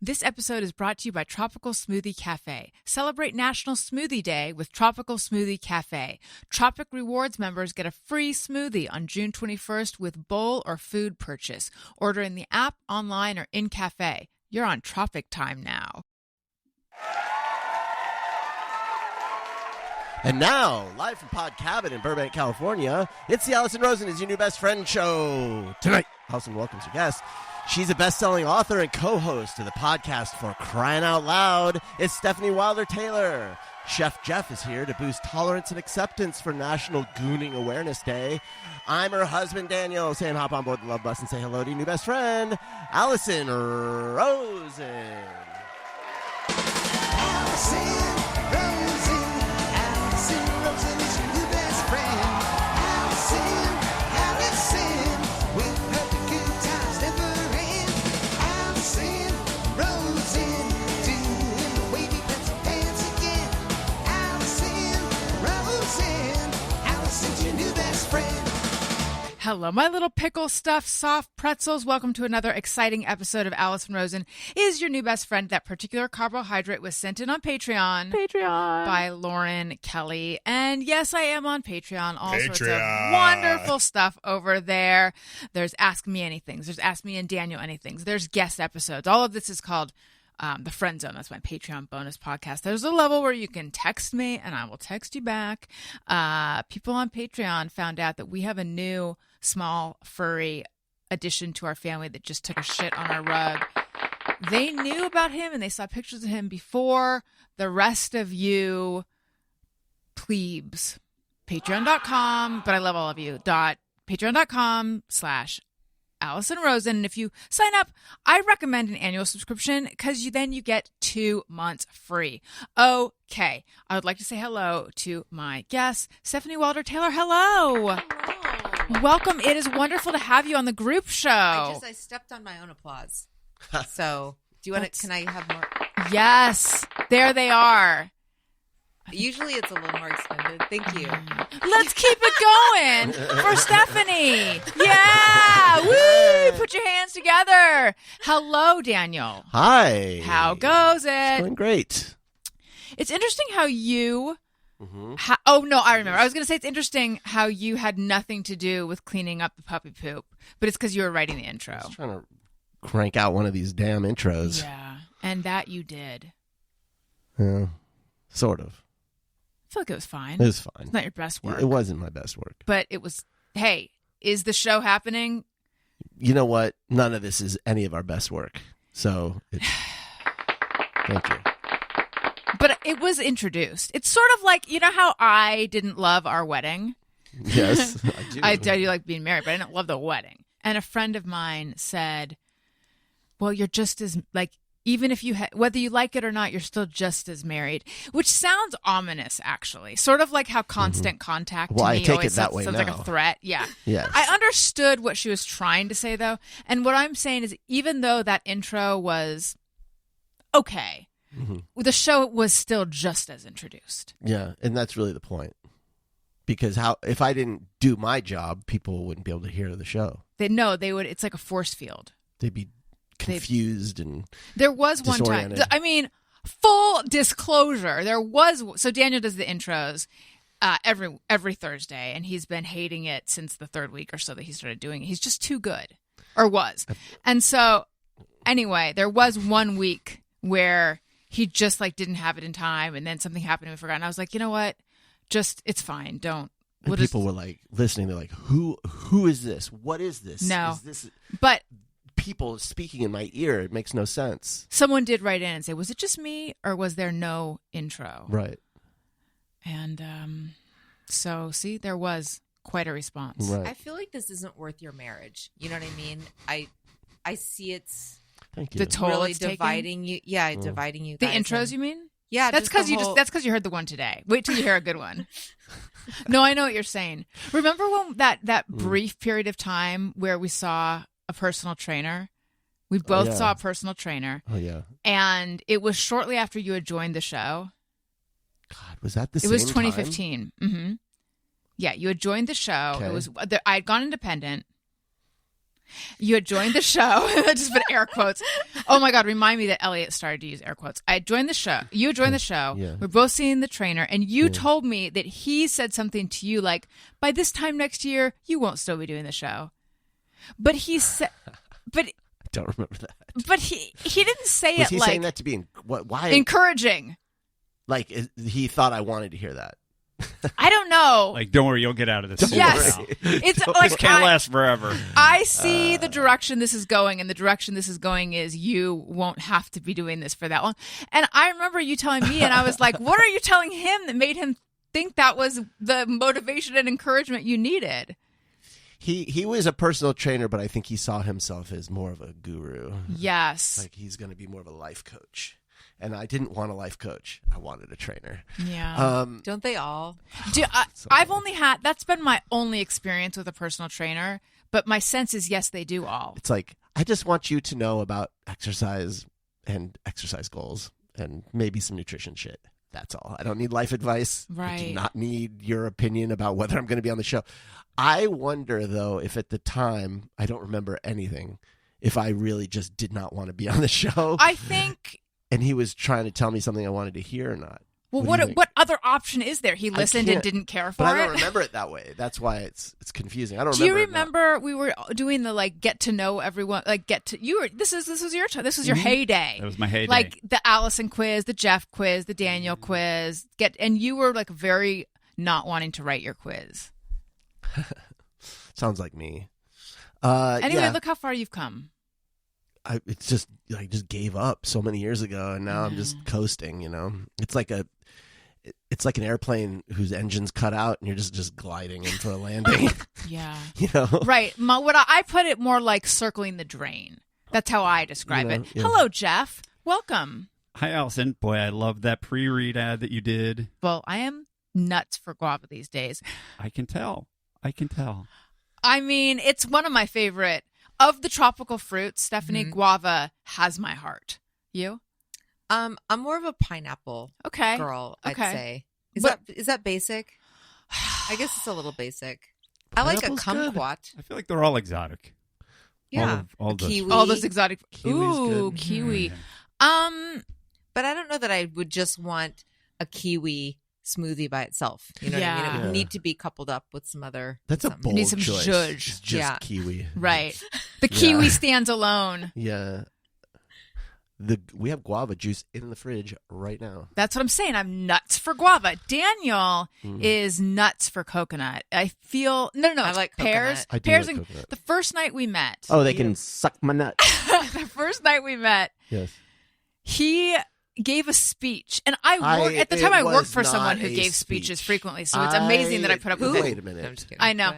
This episode is brought to you by Tropical Smoothie Cafe. Celebrate National Smoothie Day with Tropical Smoothie Cafe. Tropic Rewards members get a free smoothie on June 21st with bowl or food purchase. Order in the app, online, or in cafe. You're on Tropic time now. And now, live from Pod Cabin in Burbank, California, it's the Allison Rosen is Your New Best Friend show. Tonight, Allison welcomes her guest. She's a best-selling author and co-host of the podcast For Crying Out Loud. It's Stefanie Wilder-Taylor. Chef Jeff is here to boost tolerance and acceptance for National Gooning Awareness Day. I'm her husband, Daniel, saying hop on board the love bus and say hello to your new best friend, Allison Rosen. Allison Rosen is your new best friend. Allison, with her good times never end. Allison Rosen, doing the wavy pencil dance again. Allison's your new best friend. Hello, my little pickle stuffed soft pretzels. Welcome to another exciting episode of Allison Rosen is Your New Best Friend. That particular carbohydrate was sent in on Patreon by Lauren Kelly. And yes, I am on Patreon. All sorts of wonderful stuff over there. There's Ask Me Anythings. There's Ask Me and Daniel Anythings. There's guest episodes. All of this is called The Friend Zone. That's my Patreon bonus podcast. There's a level where you can text me and I will text you back. People on Patreon found out that we have a new small furry addition to our family that just took a shit on our rug. They knew about him and they saw pictures of him before the rest of you plebes. Patreon.com, but I love all of you. Patreon.com/Allison Rosen. And if you sign up, I recommend an annual subscription because then you get 2 months free. Okay. I would like to say hello to my guest, Stefanie Wilder-Taylor. Hello. Welcome. It is wonderful to have you on the group show. I stepped on my own applause. So do you want to, can I have more? Yes. There they are. Usually it's a little more extended. Thank you. Let's keep it going for Stefanie. Yeah. Woo. Put your hands together. Hello, Daniel. Hi. How goes it? It's going great. It's interesting how you... I remember. I was going to say it's interesting how you had nothing to do with cleaning up the puppy poop, but it's because you were writing the intro. I was trying to crank out one of these damn intros. Yeah, and that you did. Yeah, sort of. I feel like it was fine. It was fine. It's not your best work. It wasn't my best work. But it was, hey, is the show happening? You know what? None of this is any of our best work. So, thank you. But it was introduced. It's sort of like, you know how I didn't love our wedding? Yes, I do. I do like being married, but I didn't love the wedding. And a friend of mine said, well, you're just as, like, even if you, whether you like it or not, you're still just as married, which sounds ominous, actually. Sort of like how constant contact to well, me I take always it that way sounds now. like a threat. Yeah. Yes. I understood what she was trying to say, though. And what I'm saying is, even though that intro was okay, the show was still just as introduced. Yeah, and that's really the point. Because if I didn't do my job, people wouldn't be able to hear the show. They would. It's like a force field. They'd be confused and there was one time. disoriented. I mean, full disclosure. So Daniel does the intros every Thursday, and he's been hating it since the third week or so that he started doing it. He's just too good, or was. And so, anyway, there was one week where he just like didn't have it in time, and then something happened and we forgot. And I was like, you know what? Just it's fine. Don't. And people were like listening. They're like, "Who is this? What is this? No, is this?" But people speaking in my ear. It makes no sense. Someone did write in and say, "Was it just me, or was there no intro?" Right. And so, see, there was quite a response. Right. I feel like this isn't worth your marriage. You know what I mean? I see it's Thank you. The toll really it's taking? dividing you. Yeah, dividing you The guys. intros, you mean? Yeah, That's because just you heard the one today. Wait till you hear a good one. No, I know what you're saying. Remember when that brief period of time where we saw a personal trainer? We both saw a personal trainer. Oh yeah. And it was shortly after you had joined the show. God, was that the same It was time? 2015. Mm-hmm. Yeah, you had joined the show. Okay. It was I had gone independent. You had joined the show. I just put air quotes. Oh my God, remind me that Elliot started to use air quotes. I joined the show. You joined the show. Yeah. We're both seeing the trainer, and you told me that he said something to you like, by this time next year, you won't still be doing the show. But he said, but I don't remember that. But he didn't say Was it he like saying that to be why? encouraging. Like he thought I wanted to hear that. I don't know. Like, don't worry, you'll get out of this. Yes. Now. It's Don't- like This can't last forever. I see the direction this is going, and the direction this is going is you won't have to be doing this for that long. And I remember you telling me, and I was like, what are you telling him that made him think that was the motivation and encouragement you needed? He was a personal trainer, but I think he saw himself as more of a guru. Yes. Like he's going to be more of a life coach. And I didn't want a life coach. I wanted a trainer. Yeah. Don't they all? I've only had, that's been my only experience with a personal trainer, but my sense is yes, they do all. It's like, I just want you to know about exercise and exercise goals and maybe some nutrition shit. That's all. I don't need life advice. I do Right. not need your opinion about whether I'm going to be on the show. I wonder, though, if at the time, I don't remember anything, if I really just did not want to be on the show. I think, And he was trying to tell me something I wanted to hear or not. well, What do you think? what other option is there? He listened and can't- didn't care for But I it. don't remember it that way. That's why it's confusing. I don't Do you remember. it now. remember we were doing the like get to know everyone, like this was your time. This was your heyday. That was my heyday. Like the Allison quiz, the Jeff quiz, the Daniel quiz. And you were like very not wanting to write your quiz. Sounds like me. Anyway, yeah. look how far you've come. It's just I just gave up so many years ago, and now I'm just coasting. You know, it's like an airplane whose engine's cut out, and you're just gliding in for a landing. Yeah. You know, Right. I put it more like circling the drain. That's how I describe You know, it. yeah. Hello, Jeff. Welcome. Hi, Allison. Boy, I love that pre-read ad that you did. Well, I am nuts for guava these days. I can tell. I mean, it's one of my favorite. Of the tropical fruits, Stephanie, guava has my heart. You? I'm more of a pineapple Okay. girl, I'd Okay. say. But- Is that basic? I guess it's a little basic. I like a Pineapple's good. kumquat. I feel like they're all exotic. Yeah. All A the kiwi. All those exotic. Kiwi's Ooh, good. kiwi. Yeah. But I don't know that I would just want a kiwi smoothie by itself. You know what I mean? It Yeah. would need to be coupled up with some other. that's a some- bold Need some choice. zhuzh. It's just Yeah. kiwi. Right. The kiwi stands alone. Yeah. We have guava juice in the fridge right now. That's what I'm saying. I'm nuts for guava. Daniel Mm. is nuts for coconut. I feel no. I it's like pears. coconut. I do Pears like and coconut. the first night we met. Oh, they can suck my nut. The first night we met, Yes. he gave a speech, and at the time I it worked was for someone not who a gave speeches speech. frequently, so it's amazing that I put up with Wait it. a minute. No, I'm just kidding. I know.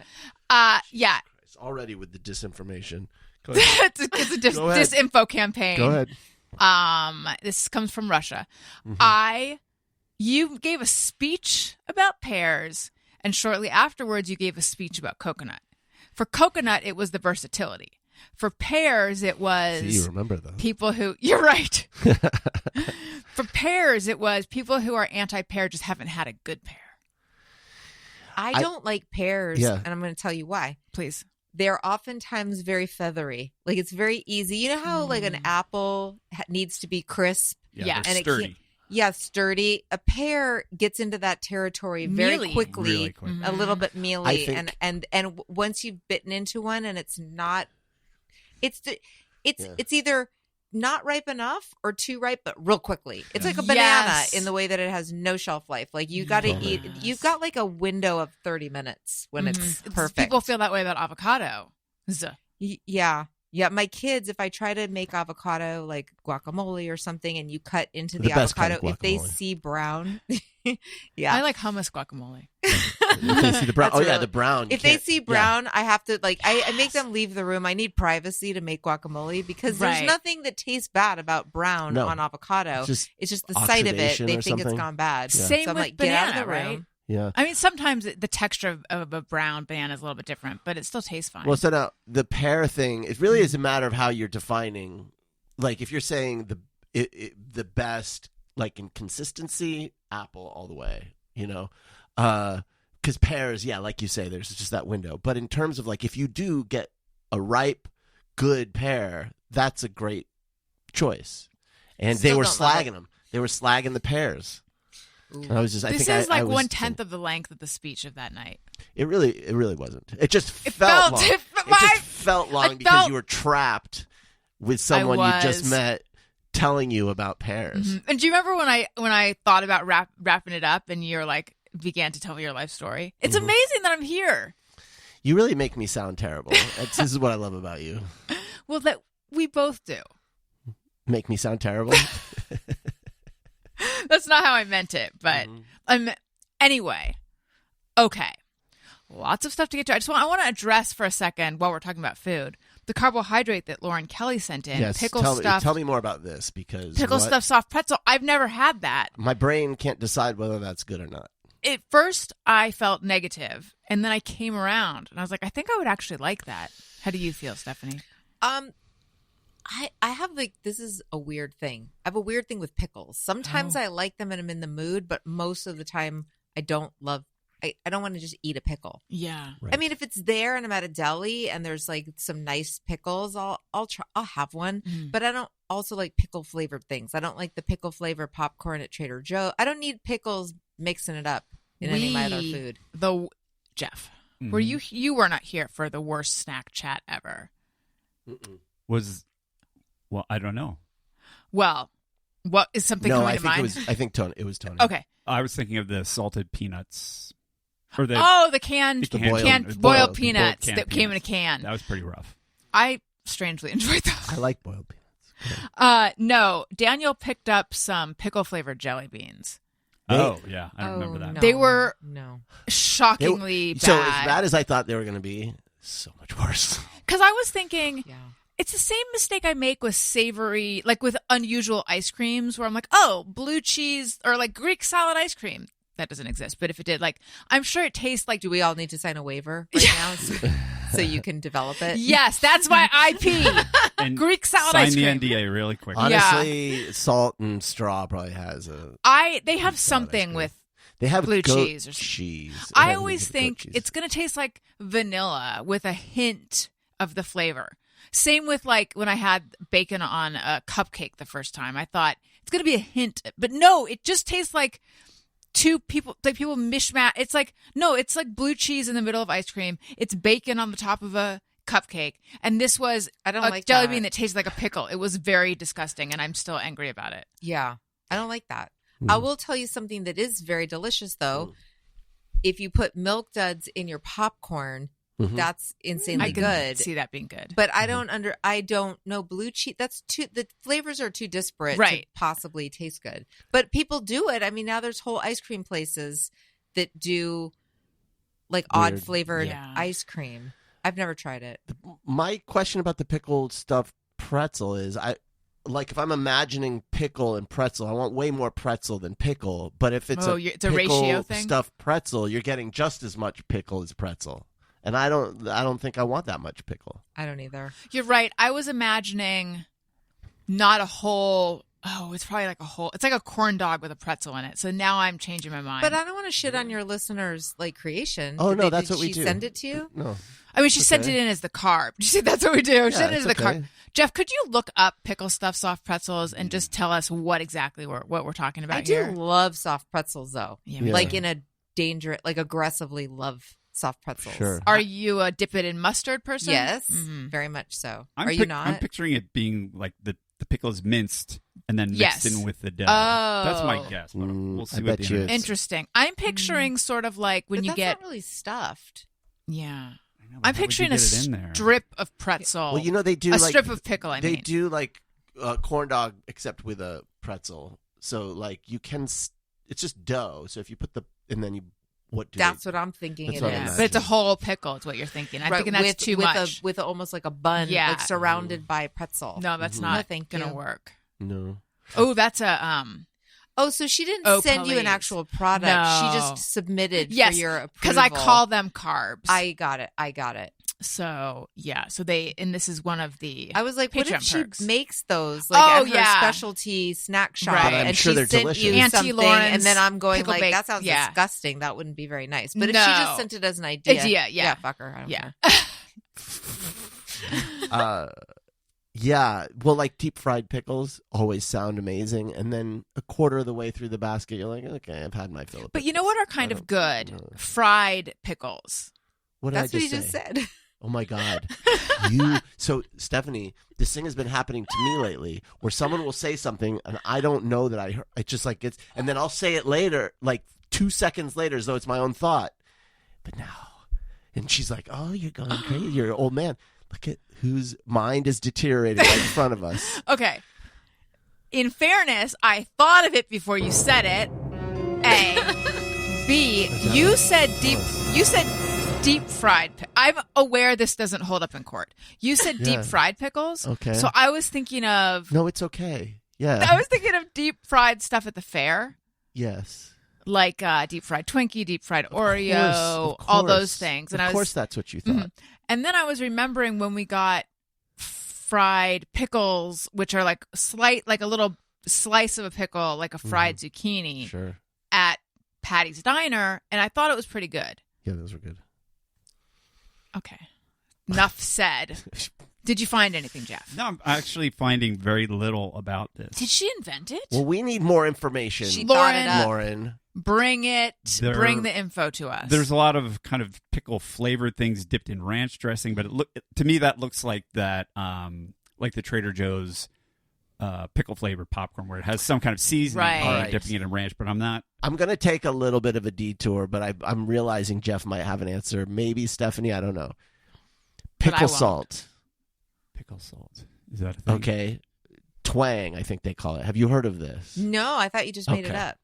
But- Yeah, It's already with the disinformation. Go ahead. it's a Go ahead. disinfo campaign. Go ahead. This comes from Russia. Mm-hmm. You gave a speech about pears, and shortly afterwards, you gave a speech about coconut. For coconut, it was the versatility. For pears, it was See, you remember those. people who. You're right. For pears, it was people who are anti-pear just haven't had a good pear. I don't like pears, Yeah. and I'm going to tell you why. Please. They're oftentimes very feathery. Like it's very easy. You know how like an apple needs to be crisp? Yeah. they're And it sturdy. can't- Yeah, sturdy. A pear gets into that territory very Mealy. quickly, Really quick. a little bit mealy, I think- and once you've bitten into one and it's not, it's either not ripe enough or too ripe, but real quickly. It's like a banana Yes. in the way that it has no shelf life. Like you got to eat. You've got like a window of 30 minutes when it's perfect. People feel that way about avocado. Yeah. Yeah, my kids, if I try to make avocado like guacamole or something and you cut into The the best kind avocado, of if they guacamole. see brown, yeah. I like hummus guacamole. If they see the brown. That's Oh, yeah, really- the brown. if you they can't- see yeah. brown, I have to I make them leave the room. I need privacy to make guacamole because Right. there's nothing that tastes bad about brown No. on avocado. It's It's just just the sight of it. oxidation They or think it's something. gone bad. Yeah. Same so I'm with like, get out of the banana, room. right? Yeah. I mean, sometimes the texture of a brown banana is a little bit different, but it still tastes fine. Well, so now the pear thing, it really is a matter of how you're defining. Like, if you're saying the best, like in consistency, apple all the way, you know, because pears, yeah, like you say, there's just that window. But in terms of like, if you do get a ripe, good pear, that's a great choice. And they Still were don't love slagging them. They were slagging the pears. And I was just, This I is like was 1/10 of the length of the speech of that night. It really wasn't. It just It felt felt- long. it- It just felt long it because felt- you were trapped with someone you just was. met telling you about pears. Mhm. And do you remember when I thought about wrapping it up and you're like began to tell me your life story? It's amazing that I'm here. You really make me sound terrible. This is what I love about you. Well, that we both do. Make me sound terrible. That's not how I meant it, but anyway. Okay. Lots of stuff to get to. I want to address for a second while we're talking about food the carbohydrate that Lauren Kelly sent in. Yes, pickle tell stuff. me more about this because Pickle stuff soft pretzel. I've never had that. my brain can't decide whether that's good or not. At first, I felt negative, and then I came around, and I was like, I think I would actually like that. How do you feel, Stephanie? I have this is a weird thing. I have a weird thing with pickles. Sometimes I like them and I'm in the mood, but most of the time I don't want to just eat a pickle. Yeah. Right. I mean, if it's there and I'm at a deli and there's like some nice pickles, I'll have one. But I don't also like pickle flavored things. I don't like the pickle flavor popcorn at Trader Joe. I don't need pickles mixing it up in any of my other food. Jeff, were you were not here for the worst snack chat ever? Well, I don't know. Well, what is something No, coming I to think mind? I think Tony. It was Tony. Okay. I was thinking of the salted peanuts. Or the The canned, the boiled boiled peanuts canned that came in a peanuts. can. That was pretty rough. I strangely enjoyed those. I like boiled peanuts. No, Daniel picked up some pickle flavored jelly beans. Oh, yeah. I remember that. No, They were no. shockingly So as bad. bad as I thought they were going to be, so much worse. Because I was thinking, Yeah. it's the same mistake I make with savory, like with unusual ice creams, where I'm like, oh, blue cheese or like Greek salad ice cream. That doesn't exist. But if it did, like, I'm sure it tastes like. Do we all need to sign a waiver right now so you can develop it? Yes, that's my IP. And Greek salad sign ice the cream. NDA really quick. Honestly, salt and straw probably has a. They have salad ice something cream. with. They have blue goat cheese or something. cheese. It I has always goat think cheese. it's going to taste like vanilla with a hint of the flavor. Same with like when I had bacon on a cupcake the first time. I thought it's going to be a hint, but no, it just tastes like people mishmash. It's like, no, it's like blue cheese in the middle of ice cream. It's bacon on the top of a cupcake. And this was I don't a like jelly that. bean that tasted like a pickle. It was very disgusting, and I'm still angry about it. Yeah. I don't like that. I will tell you something that is very delicious, though. If you put milk duds in your popcorn, that's insanely I can good. see that being good. But I don't know blue cheese. The flavors are too disparate Right. to possibly taste good. But people do it. I mean, now there's whole ice cream places that do like odd Weird. flavored Yeah. ice cream. I've never tried it. My question about the pickled stuffed pretzel is, if I'm imagining pickle and pretzel, I want way more pretzel than pickle. But if it's it's a pickle ratio thing? stuffed pretzel, you're getting just as much pickle as pretzel. And I don't think I want that much pickle. I don't either. You're right. I was imagining not a whole. Oh, it's probably like a whole. It's like a corn dog with a pretzel in it. So now I'm changing my mind. But I don't want to shit on your listeners' like creation. Oh, no, Did that's what we she do. Send it to you? No. I mean, she sent it in as the carb. She said that's what we do. She sent it as it's the carb. okay. Jeff, could you look up pickle stuffed soft pretzels and just tell us what exactly what we're talking about I do here? love soft pretzels, though. Yeah, me Like too. in a aggressively love soft pretzels. Sure. Are you a dip it in mustard person? Yes, Mhm. very much so. I'm Are you not? I'm picturing it being like the pickle is minced and then Yes. mixed in with the dough. Oh. That's my guess. But we'll see I what bet the you internet- Interesting. I'm picturing sort of like when But you that's get. not really stuffed. Yeah. I know, but I'm how would you picturing a get it in there? strip of pretzel. Well, they do a like strip of pickle. I they mean, do like corn dog except with a pretzel. So like you can, it's just dough. So if you put and then you That's what I'm thinking That's it what I'm is. but it's a whole pickle. Is what you're thinking. I'm thinking that's too much. With almost like a bun, Yeah. like surrounded by pretzel. No, that's No, not thank gonna you. work. No. Oh, that's a Oh, so she didn't Oh, send you an please. actual product. No. She just submitted yes, for your approval. because I call them carbs. I got it. So yeah, so this is one of the. I was like, what Patreon if she perks. makes those like Oh, at her yeah. specialty snack shop, Right. But I'm and sure she they're sent delicious. you Auntie something, Lauren's and then I'm going pickle like, bake- that sounds yeah. disgusting. That wouldn't be very nice. But if she No. just sent it as an idea, Yeah. fuck her. I don't Yeah. care. Yeah, well, like deep fried pickles always sound amazing, and then a quarter of the way through the basket, you're like, okay, I've had my fill. But you know what are kind of good? Fried pickles. What did That's I what you just say? just said. Oh my God. So Stephanie, this thing has been happening to me lately where someone will say something and I don't know that I heard. It just like gets, and then I'll say it later, like 2 seconds later, as though it's my own thought. But now, and she's like, oh, you're going crazy. You're an old man. Look at whose mind is deteriorating right in front of us. Okay. In fairness, I thought of it before you said it. A. B. You said deep fried. I'm aware this doesn't hold up in court. You said deep fried pickles. Okay. So I was thinking of. No, it's okay. Yeah. I was thinking of deep fried stuff at the fair. Yes. Like deep fried Twinkie, deep fried Oreo, Of course. all those things. And of course, that's what you thought. Mhm. And then I was remembering when we got fried pickles, which are like a little slice of a pickle, like a fried zucchini Sure. at Patty's Diner, and I thought it was pretty good. Yeah, those were good. Okay. Enough said. Did you find anything, Jeff? No, I'm actually finding very little about this. Did she invent it? Well, we need more information. She Lauren, thought it up. Lauren. Bring it. There- Bring the info to us. There's a lot of kind of pickle flavored things dipped in ranch dressing, but to me that looks like that, like the Trader Joe's pickle flavored popcorn, where it has some kind of seasoning, Right. All right. dipping it in ranch. But I'm not. I'm going to take a little bit of a detour, but I'm realizing Jeff might have an answer. Maybe Stephanie, I don't know. But I Pickle won't. salt. Pickle salt. Is that a thing? Okay. Twang, I think they call it. Have you heard of this? No, I thought you just made it Okay. up.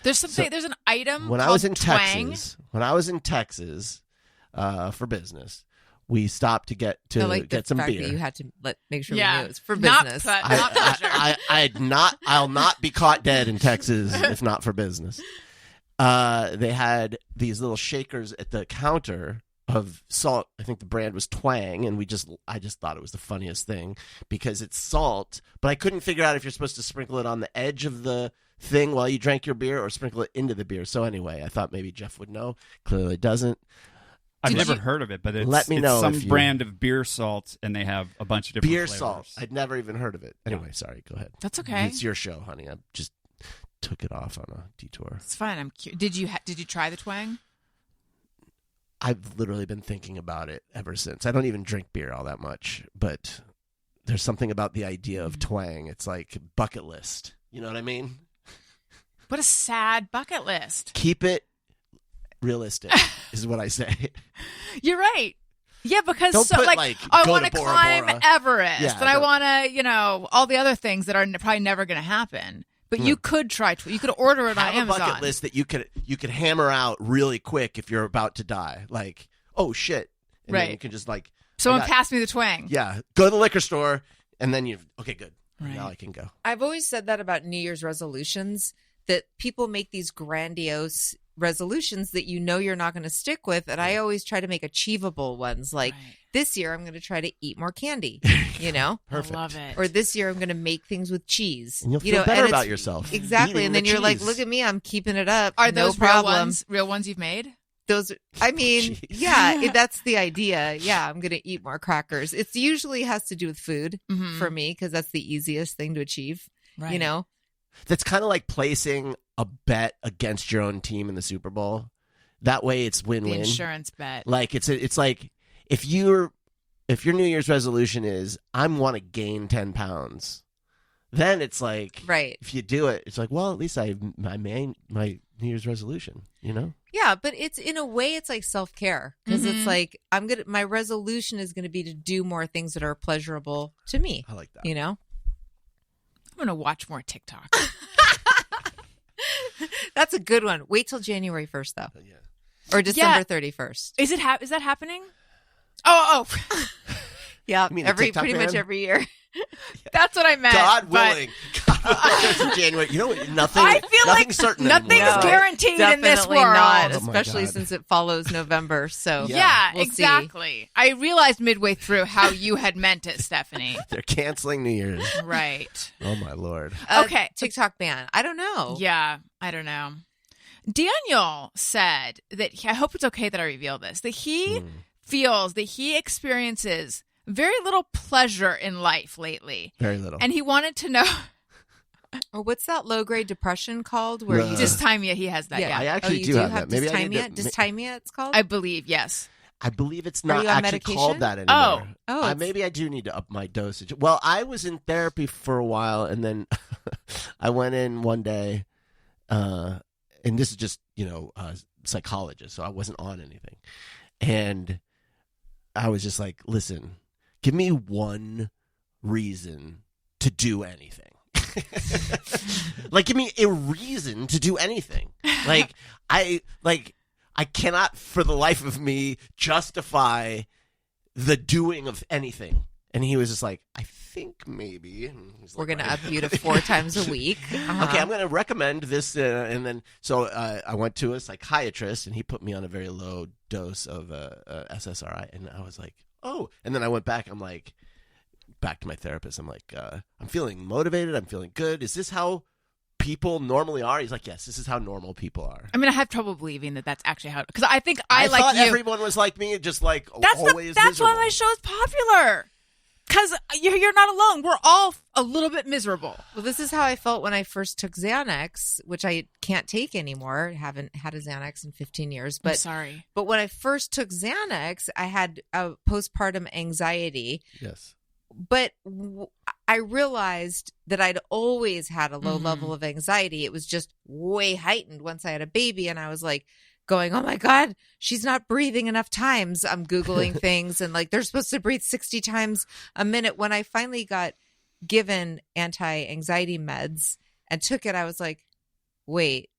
There's something. There's an item When I called was in twang. Texas, for business, we stopped to get I like get the some fact beer. that you had to make sure we Yeah. knew it was for Not business. not pleasure. I'll not be caught dead in Texas if not for business. They had these little shakers at the counter of salt. I think the brand was Twang, and I just thought it was the funniest thing because it's salt, but I couldn't figure out if you're supposed to sprinkle it on the edge of the thing while you drank your beer or sprinkle it into the beer. So anyway, I thought maybe Jeff would know. Clearly doesn't. I've Did never you- heard of it, but it's, Let me know some if you- brand of beer salt, and they have a bunch of different Beer flavors. salt. I'd never even heard of it. Anyway, sorry. Go ahead. That's okay. It's your show, honey. I just took it off on a detour. It's fine. I'm curious. Did you try the twang? I've literally been thinking about it ever since. I don't even drink beer all that much, but there's something about the idea of twang. It's like bucket list. You know what I mean? What a sad bucket list. Keep it realistic is what I say. You're right. Yeah, because Don't put, I go want to to Bora climb Bora. Everest, Yeah, and I don't- want to, all the other things that are probably never going to happen. But you could try. You could order it on Have a Amazon. bucket list that you could hammer out really quick if you're about to die. Like, oh shit. And then Right. you can just Someone I got- pass me the twang. Yeah. Go to the liquor store and then okay, good. Right. Now I can go. I've always said that about New Year's resolutions, that people make these grandiose resolutions that you're not going to stick with. And I always try to make achievable ones. Like Right. this year, I'm going to try to eat more candy, Perfect. I love it. or this year, I'm going to make things with cheese. And you'll feel better and about it's- yourself. Exactly. Eating And then the you're like, cheese. look at me, I'm keeping it up. Are no those problem. real ones you've made? Those, I mean, Jeez. yeah, that's the idea. Yeah, I'm going to eat more crackers. It usually has to do with food Mhm. for me because that's the easiest thing to achieve, Right. That's kind of like placing a bet against your own team in the Super Bowl. That way it's The win-win. insurance bet. Like it's like if your New Year's resolution is I want to gain 10 pounds, then it's like right? if you do it, it's like, well, at least I made my New Year's resolution, Yeah, but it's in a way it's like self-care because Mhm. it's like my resolution is going to be to do more things that are pleasurable to me, I like that. I'm going to watch more TikTok. That's a good one. Wait till January 1st though. Yeah. Or December 31st. Is that happening? Oh, Yeah, You mean the TikTok pretty much ban? every year. that's what I meant. God but willing. God willing, there's a January. You know what? Nothing. I feel like nothing's certain nothing's anymore. No, guaranteed in this Definitely world. not, Oh my especially God. since it follows November. So Yeah, we'll see. exactly. I realized midway through how you had meant it, Stephanie. They're canceling New Year's. Right. Oh my Lord. Okay. TikTok ban. I don't know. Yeah, I don't know. Daniel said that I hope it's okay that I reveal this, that he feels that he experiences very little pleasure in life lately. Very little. And he wanted to know. Or what's that low-grade depression called? Where you just Dysthymia, he has that, yeah. I actually you do have that. Maybe I need dysthymia? to... Dysthymia, it's called? I believe, yes. I believe it's Are not you on actually medication? called that anymore. Oh, maybe I do need to up my dosage. Well, I was in therapy for a while, and then I went in one day, and this is just, psychologist, so I wasn't on anything. And I was just like, listen, give me one reason to do anything. Like, give me a reason to do anything. I cannot for the life of me justify the doing of anything. And he was just like, I think maybe. We're going to up you to 4 times a week. Uh-huh. Okay, I'm going to recommend this. And then, so I went to a psychiatrist, and he put me on a very low dose of SSRI. And I was like, oh. And then I went back. I'm like, back to my therapist. I'm like, I'm feeling motivated. I'm feeling good. Is this how people normally are? He's like, yes, this is how normal people are. I mean, I have trouble believing that that's actually how, because I think I like thought you. Everyone was like me, just like That's always why miserable. my show is popular. Because you're not alone. We're all a little bit miserable. Well, this is how I felt when I first took Xanax, which I can't take anymore. Haven't had a Xanax in 15 years. But I'm sorry. But when I first took Xanax, I had a postpartum anxiety. Yes. But I realized that I'd always had a low level of anxiety. It was just way heightened once I had a baby. And I was like going, oh my God, she's not breathing enough times. I'm Googling things and like they're supposed to breathe 60 times a minute. When I finally got given anti-anxiety meds and took it, I was like, wait,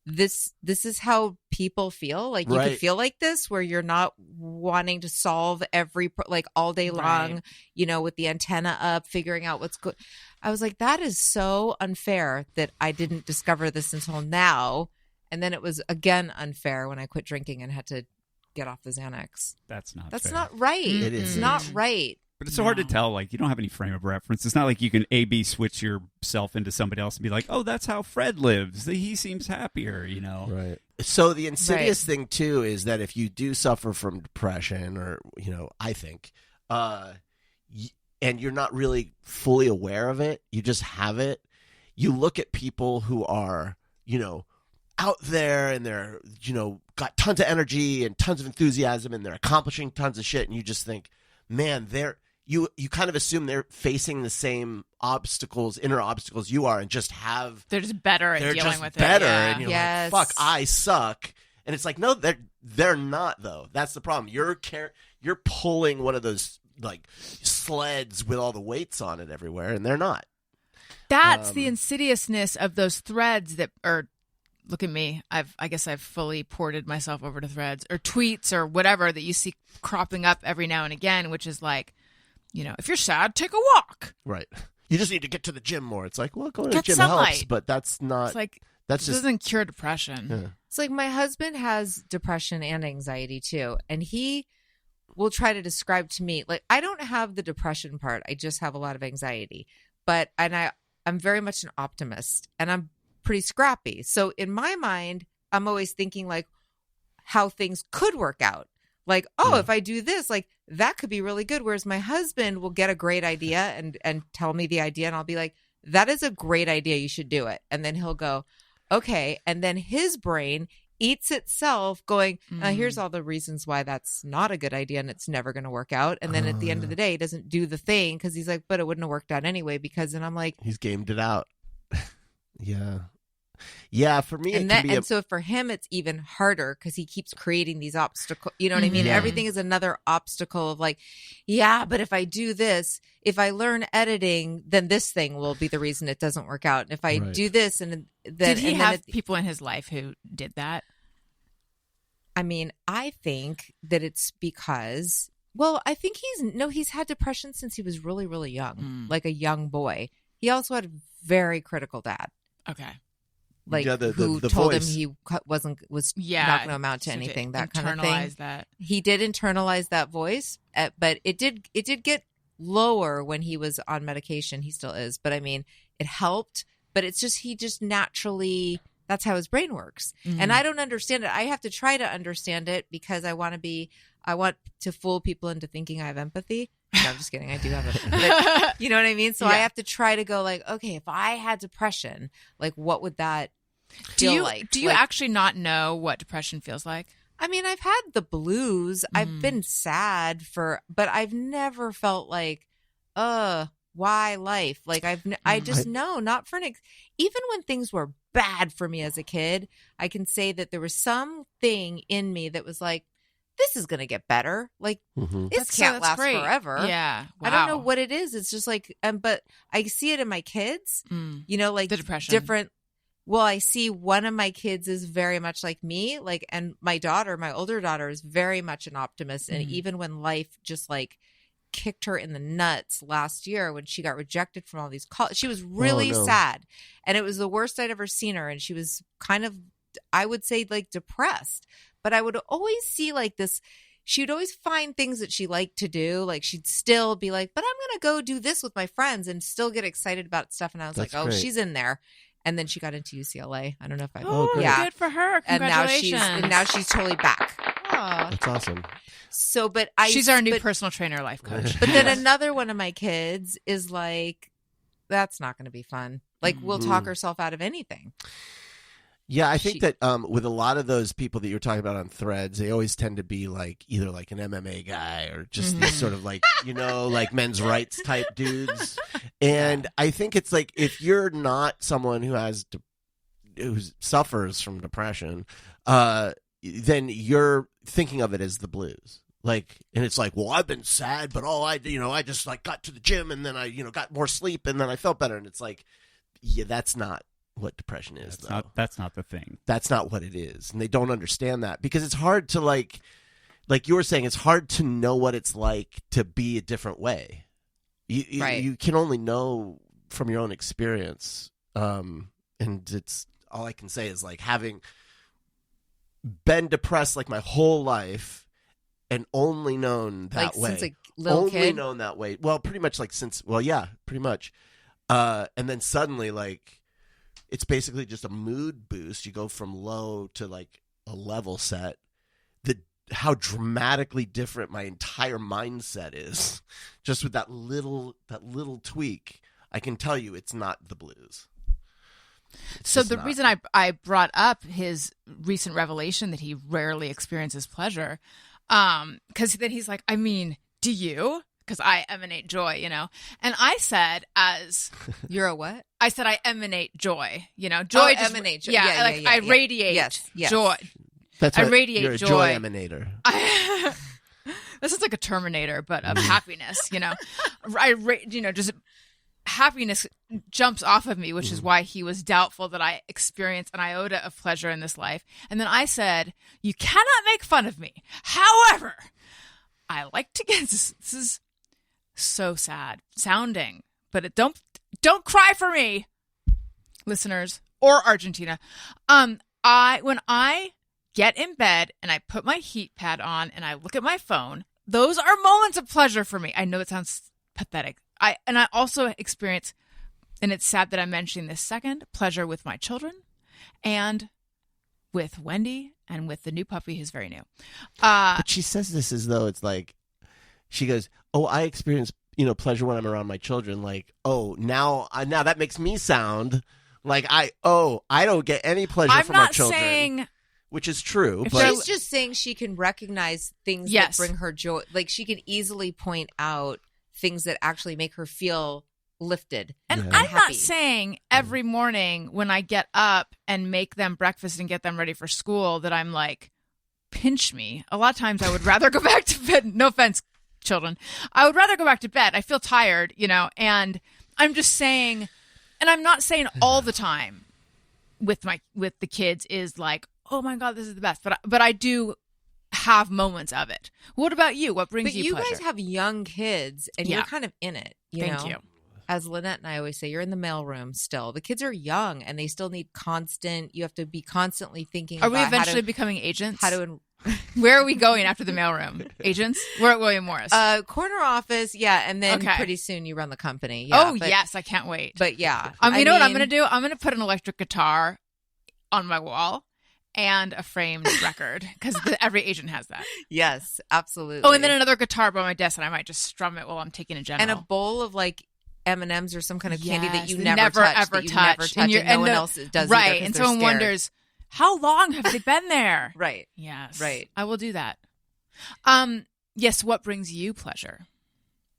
this is how people feel. Like you could feel like this, where you're not wanting to solve every like all day long, with the antenna up, figuring out what's good. I was like, that is so unfair that I didn't discover this until now. And then it was again unfair when I quit drinking and had to get off the Xanax. That's fair. not right. It is. It's not right. But it's so hard to tell. Like, you don't have any frame of reference. It's not like you can A/B switch yourself into somebody else and be like, oh, that's how Fred lives. He seems happier, Right. So the insidious thing, too, is that if you do suffer from depression or, I think, and you're not really fully aware of it, you just have it, you look at people who are, out there and they're, got tons of energy and tons of enthusiasm and they're accomplishing tons of shit, and you just think, man, you kind of assume they're facing the same inner obstacles you are, and just they're just better at dealing with it. And you're like, fuck, I suck. And it's like, no, they're not though. That's the problem. You're pulling one of those like sleds with all the weights on it everywhere, and they're not. That's the insidiousness of those threads that are. Look at me. I guess I've fully ported myself over to threads or tweets or whatever that you see cropping up every now and again, which is like, if you're sad, take a walk. Right. You just need to get to the gym more. It's like, well, going to the Get gym sunlight. helps, but that's not. It's like, that's it just doesn't cure depression. Yeah. It's like my husband has depression and anxiety too. And he will try to describe to me, like, I don't have the depression part. I just have a lot of anxiety. I'm very much an optimist, and I'm pretty scrappy. So in my mind, I'm always thinking like how things could work out. Like, if I do this, like that could be really good. Whereas my husband will get a great idea and tell me the idea, and I'll be like, that is a great idea. You should do it. And then he'll go, okay. And then his brain eats itself going, here's all the reasons why that's not a good idea and it's never going to work out. And then at the end of the day, he doesn't do the thing because he's like, but it wouldn't have worked out anyway. And I'm like, he's gamed it out. Yeah. Yeah, for me, so for him, it's even harder because he keeps creating these obstacles. You know what I mean? Yeah. Everything is another obstacle of like, but if I do this, if I learn editing, then this thing will be the reason it doesn't work out. And if I do this, and then did he have people in his life who did that? I mean, I think that it's because, I think he's had depression since he was really, really young, like a young boy. He also had a very critical dad. Okay. The who told voice. him he was not going to amount to anything, that kind of thing. That. He did internalize that voice, but it did get lower when he was on medication. He still is, but I mean, it helped. But it's just he just naturally, that's how his brain works, and I don't understand it. I have to try to understand it because I want to fool people into thinking I have empathy. No, I'm just kidding. I do have it. But, you know what I mean? So I Yeah. have to try to go like, okay, if I had depression, like what would that feel like? Do you Like, actually not know what depression feels like? I mean, I've had the blues. I've been sad but I've never felt like, why life? Like I just know, not for even when things were bad for me as a kid, I can say that there was something in me that was like, this is going to get better. Like this can't last great. forever. Yeah. I don't know Wow. what it is. It's just like, but I see it in my kids, you know, like The depression. different. Well, I see one of my kids is very much like me, like, and my older daughter is very much an optimist. And even when life just like kicked her in the nuts last year when she got rejected from all these calls, she was really sad. And it was the worst I'd ever seen her. And she was kind of, I would say, like depressed. But I would always see like this, she would always find things that she liked to do. Like she'd still be like, but I'm going to go do this with my friends and still get excited about stuff. And I was That's like, oh, great. she's in there. And then she got into UCLA. I don't know if I. Oh, great. yeah. good for her. And Congratulations. now she's totally back. Aw. That's awesome. So, but She's our new personal trainer, life coach. But then another one of my kids is like, that's not going to be fun. Like we'll talk herself out of anything. Yeah, I think that with a lot of those people that you're talking about on Threads, they always tend to be like either like an MMA guy or just this sort of like, you know, like men's rights type dudes. And I think it's like if you're not someone who suffers from depression, then you're thinking of it as the blues. Like, and it's like, well, I've been sad, but I just like got to the gym and then I, got more sleep and then I felt better. And it's like, yeah, that's not what depression is, That's not the thing. That's not what it is. And they don't understand that because it's hard to like you were saying, it's hard to know what it's like to be a different way. You can only know from your own experience. And it's all I can say is like having been depressed like my whole life and only known that Like way. since a little only kid? known that way. Well, pretty much like pretty much. And then suddenly like, it's basically just a mood boost. You go from low to like a level set. How dramatically different my entire mindset is, just with that little tweak. I can tell you, it's not the blues. So the reason I brought up his recent revelation that he rarely experiences pleasure, because then he's like, I mean, do you? Because I emanate joy, And I said, You're a what? I said I emanate joy, Joy just emanate joy. Yeah, Yeah, I radiate Yes. joy. That's I what, radiate you're a joy. emanator. This is like a Terminator, but of happiness, just happiness jumps off of me, which is why he was doubtful that I experience an iota of pleasure in this life. And then I said, you cannot make fun of me. However, I like to get this is so sad sounding, but don't cry for me, listeners, or Argentina. When I get in bed and I put my heat pad on and I look at my phone, those are moments of pleasure for me. I know it sounds pathetic. I also experience, and it's sad that I'm mentioning this second, pleasure with my children and with Wendy and with the new puppy who's very new. But she says this as though it's like, she goes, oh, I experience, pleasure when I'm around my children. Like, oh, now that makes me sound like I don't get any pleasure from my children. Saying, which is true. If But She's just saying she can recognize things Yes. that bring her joy. Like she can easily point out things that actually make her feel lifted. and Yeah. I'm not happy. saying every morning when I get up and make them breakfast and get them ready for school that I'm like, pinch me. A lot of times I would rather go back to bed. No offense, children. I would rather go back to bed. I feel tired, and I'm just saying, and I'm not saying all the time with the kids is like, oh my God, this is the best. But I do have moments of it. What about you? What brings But you you pleasure? guys have young kids and Yeah. you're kind of in it. Thank you. As Lynette and I always say, you're in the mailroom still. The kids are young and they still need you have to be constantly thinking Are we about eventually becoming agents? Where are we going after the mailroom? Agents? We're at William Morris. corner office, yeah, and then Okay. pretty soon you run the company. Yeah, yes, I can't wait. But yeah. You know what I'm mean, going to do? I'm going to put an electric guitar on my wall, and a framed record because every agent has that. Yes, absolutely. Oh, and then another guitar by my desk, and I might just strum it while I'm taking a general. And a bowl of like M&Ms or some kind of candy that you Yes, never touch, and no one else does right. either, And they're someone scared. wonders, how long have they been there? Right. Yes. Right. I will do that. Yes, what brings you pleasure?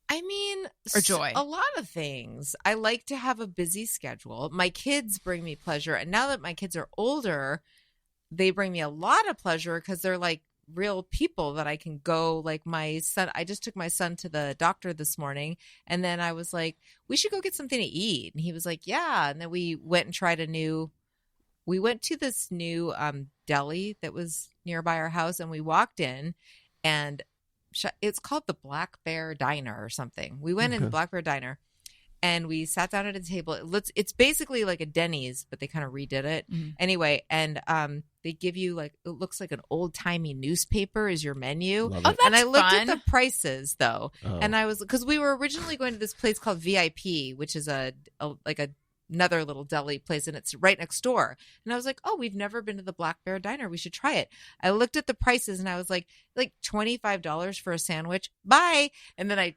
I mean, Or joy? A lot of things. I like to have a busy schedule. My kids bring me pleasure. And now that my kids are older, they bring me a lot of pleasure because they're like real people that I can go. Like my son, I just took my son to the doctor this morning. And then I was like, we should go get something to eat. And he was like, yeah. And then we went and tried we went to this new deli that was nearby our house. And we walked in and it's called the Black Bear Diner or something. We went in the Black Bear Diner and we sat down at a table. It's basically like a Denny's, but they kind of redid it. Mhm. Anyway, and they give you like, it looks like an old timey newspaper is your menu. Love Oh, it. that's And I looked fun. at the prices though. Oh. And I was, because we were originally going to this place called VIP, which is another little deli place, and it's right next door. And I was like, oh, we've never been to the Black Bear Diner. We should try it. I looked at the prices and I was like $25 for a sandwich. Bye. And then I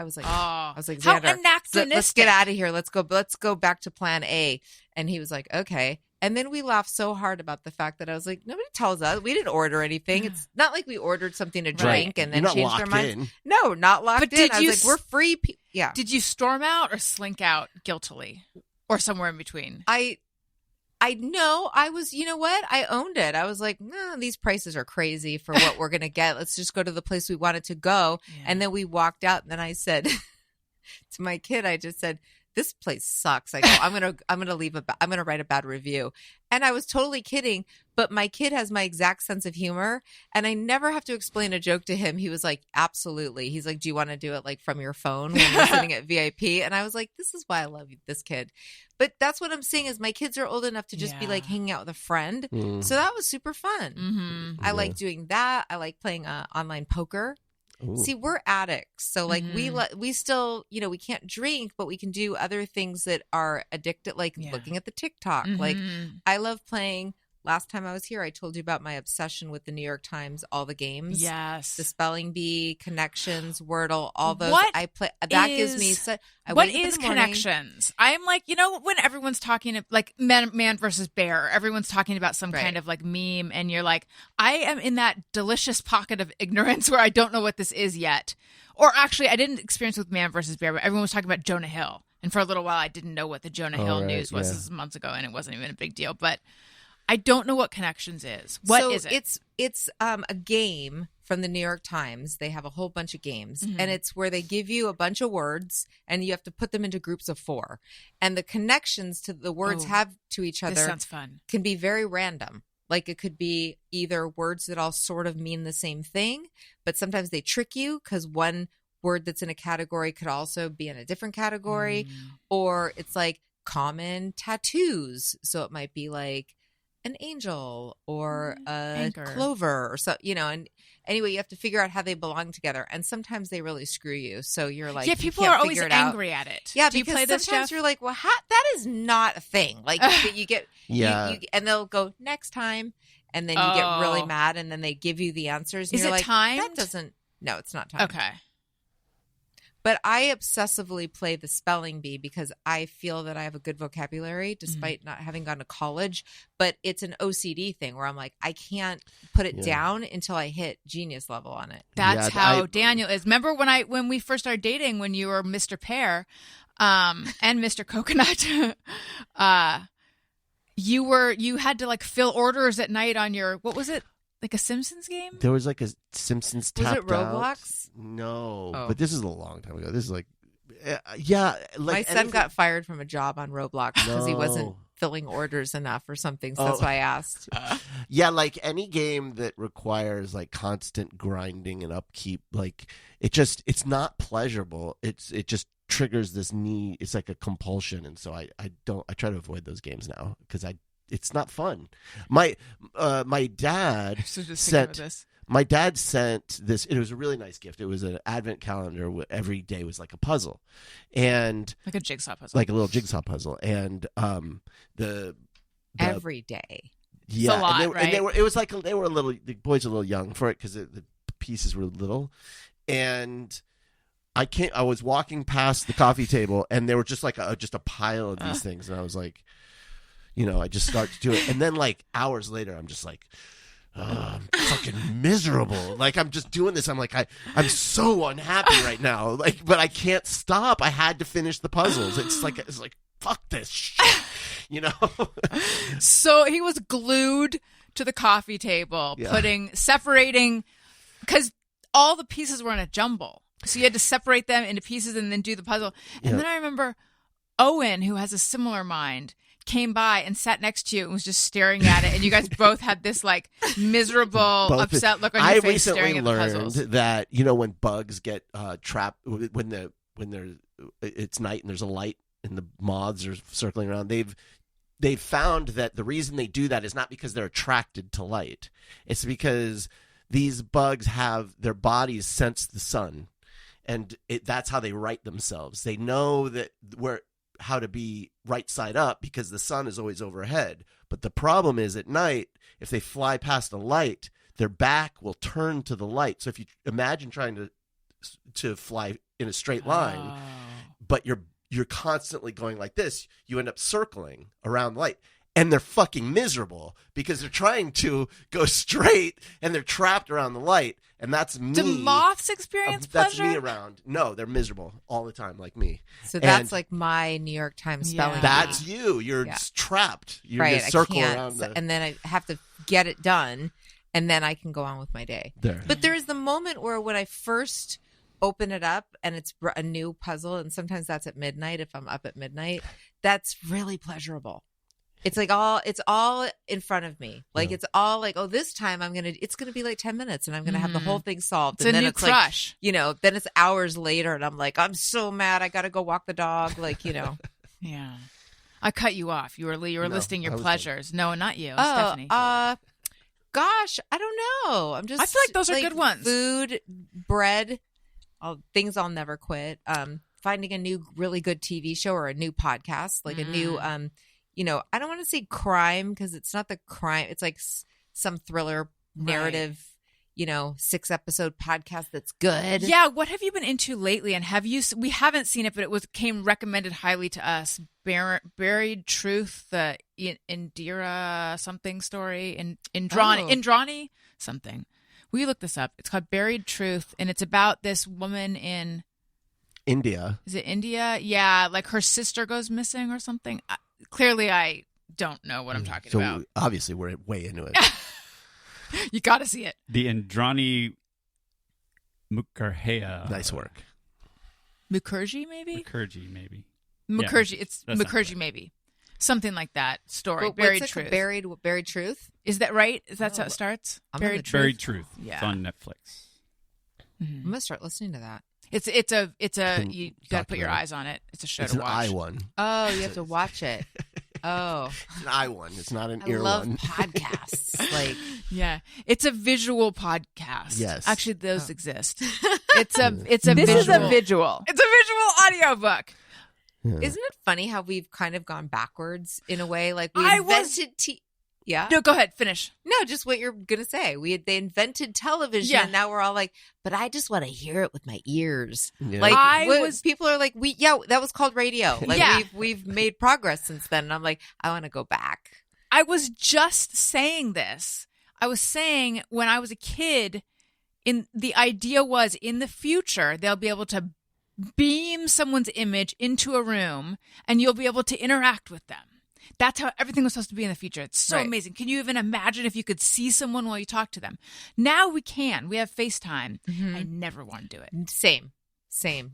was like, Oh, I was like, how Xander, anachronistic. let's get out of here. Let's go back to plan A. And he was like, okay. And then we laughed so hard about the fact that I was like, nobody tells us. We didn't order anything. It's not like we ordered something to drink and then You're not changed our locked minds. in. No, not locked But in. did I was you like, we're free. Yeah. Did you storm out or slink out guiltily? Or somewhere in between? I know. I was, you know what? I owned it. I was like, no, these prices are crazy for what we're going to get. Let's just go to the place we wanted to go. Yeah. And then we walked out and then I said to my kid, I just said, this place sucks. I go, I'm going to write a bad review. And I was totally kidding, but my kid has my exact sense of humor and I never have to explain a joke to him. He was like, absolutely. He's like, do you want to do it like from your phone when you're sitting at VIP? And I was like, this is why I love this kid. But that's what I'm saying is my kids are old enough to just be Yeah. like hanging out with a friend. Mm. So that was super fun. Mm-hmm. I like doing that. I like playing online poker. Ooh. See, we're addicts. So like Mhm. we still, we can't drink, but we can do other things that are addicted, like Yeah. looking at the TikTok. Like Mhm. I love playing. Last time I was here, I told you about my obsession with the New York Times, all the games. Yes. The spelling bee, connections, Wordle, all those. What I play. That gives me. is- I What wake up in is the morning- connections? I'm like, when everyone's talking like man versus bear, everyone's talking about some Right. kind of like meme, and you're like, I am in that delicious pocket of ignorance where I don't know what this is yet. Or actually, I didn't experience with man versus bear, but everyone was talking about Jonah Hill, and for a little while, I didn't know what the Jonah Oh, Hill right, news was. yeah. This was months ago, and it wasn't even a big deal. But I don't know what connections is. What is it? It's a game from the New York Times. They have a whole bunch of games, Mhm. and it's where they give you a bunch of words, and you have to put them into groups of 4. And the connections to the words Oh, have to each This other sounds fun. can be very random. Like it could be either words that all sort of mean the same thing, but sometimes they trick you because one word that's in a category could also be in a different category, or it's like common tattoos. So it might be like an angel or a Anchor. clover or so, and anyway, you have to figure out how they belong together. And sometimes they really screw you. So you're like, yeah, you people can't are always figure it out. angry at it. Yeah, Do you because play this, sometimes Jeff? you're like, well, that is not a thing. Like that you get, Yeah. and they'll go next time, and then you get really Oh. mad, and then they give you the answers. And Is you're it like, timed? That doesn't. No, it's not timed. Okay. But I obsessively play the spelling bee because I feel that I have a good vocabulary despite not having gone to college. But it's an OCD thing where I'm like, I can't put it Yeah. down until I hit genius level on it. That's Yeah, how I- Daniel is. Remember when we first started dating, when you were Mr. Pear, and Mr. Coconut, you had to like fill orders at night on your, what was it? Like a Simpsons game? There was like a Simpsons Was tapped it Roblox? out. No, Oh. but this is a long time ago. This is like, yeah. Like My son got fired from a job on Roblox because he wasn't No. filling orders enough or something. So that's Oh. why I asked. Yeah, like any game that requires like constant grinding and upkeep, like it's not pleasurable. It just triggers this need. It's like a compulsion, and so I try to avoid those games now because it's not fun. My dad So just sent thinking of this. my dad sent this. It was a really nice gift. It was an advent calendar. Every day was like a puzzle, and Like a jigsaw puzzle. like a little jigsaw puzzle, and the Every day. Yeah, a lot, and right? they were. It was like they were a little. The boys were a little young for it because the pieces were little, and I was walking past the coffee table, and they were just like just a pile of these things, and I was like, I just start to do it, and then like hours later, I'm just like, I'm fucking miserable. Like I'm just doing this. I'm like I'm so unhappy right now. Like, but I can't stop. I had to finish the puzzles. It's like fuck this shit. So he was glued to the coffee table, separating, because all the pieces were in a jumble. So you had to separate them into pieces and then do the puzzle. And then I remember Owen, who has a similar mind, came by and sat next to you and was just staring at it. And you guys both had this like miserable, upset look on your face staring at the puzzles. I recently learned that, when bugs get trapped, when it's night and there's a light and the moths are circling around, they've found that the reason they do that is not because they're attracted to light. It's because these bugs have their bodies sense the sun, and that's how they right themselves. They know that how to be right side up because the sun is always overhead. But the problem is at night, if they fly past a light, their back will turn to the light. So if you imagine trying to fly in a straight line, but you're constantly going like this, you end up circling around the light. And they're fucking miserable because they're trying to go straight and they're trapped around the light. And that's me. Do moths experience pleasure? That's me around. No, they're miserable all the time, like me. So that's like my New York Times spelling bee. That's you. You're trapped. You're right, just circling I around. can't. And then I have to get it done, and then I can go on with my day. There. But there is the moment where when I first open it up and it's a new puzzle, and sometimes that's at midnight if I'm up at midnight, that's really pleasurable. It's like it's all in front of me. Like it's all like, this time it's gonna be like 10 minutes and I'm gonna have the whole thing solved. It's and a then new it's crush. Like, then it's hours later and I'm like, I'm so mad. I gotta go walk the dog. Like, Yeah. I cut you off. You were listing your pleasures. No, not you, Stephanie. Gosh, I don't know. I feel like those are good ones. Food, bread, things I'll never quit. Finding a new really good TV show or a new podcast, like a new I don't want to say crime because it's not the crime. It's like some thriller narrative, 6-episode podcast that's good. Yeah. What have you been into lately? And we haven't seen it, but it came recommended highly to us. Buried Truth, the Indira something story, Indrani something. Will you look this up? It's called Buried Truth, and it's about this woman in India. Is it India? Yeah, like her sister goes missing or something. Clearly, I don't know what I'm talking about. Obviously, we're way into it. You got to see it. The Indrani Mukherjee. Nice work. Mukherjee, maybe? Mukherjee. It's Mukherjee, maybe. Something like that story. But Buried what's Truth. Buried Truth? Is that right? Is that how it starts? Buried Truth. Yeah. It's on Netflix. I'm going to start listening to that. It's a you got to put your eyes on it. It's a show it's to watch. It's an eye one. Oh, you have to watch it. Oh. It's an eye one. It's not an I ear love one. podcasts. Like, yeah, it's a visual podcast. Yes. Actually, those exist. It's a This is a visual. It's a visual audiobook. Yeah. isn't it funny how we've kind of gone backwards in a way? Like we invented Yeah. No, go ahead. Finish. No, just what you're gonna say. They invented television, and now we're all like, but I just want to hear it with my ears. Yeah. Like people are like, that was called radio. Like Yeah. we've made progress since then. And I'm like, I want to go back. I was just saying this. I was saying when I was a kid, the idea was in the future they'll be able to beam someone's image into a room, and you'll be able to interact with them. That's how everything was supposed to be in the future. It's so amazing. Can you even imagine if you could see someone while you talk to them? Now we can. We have FaceTime. Mm-hmm. I never want to do it. Same.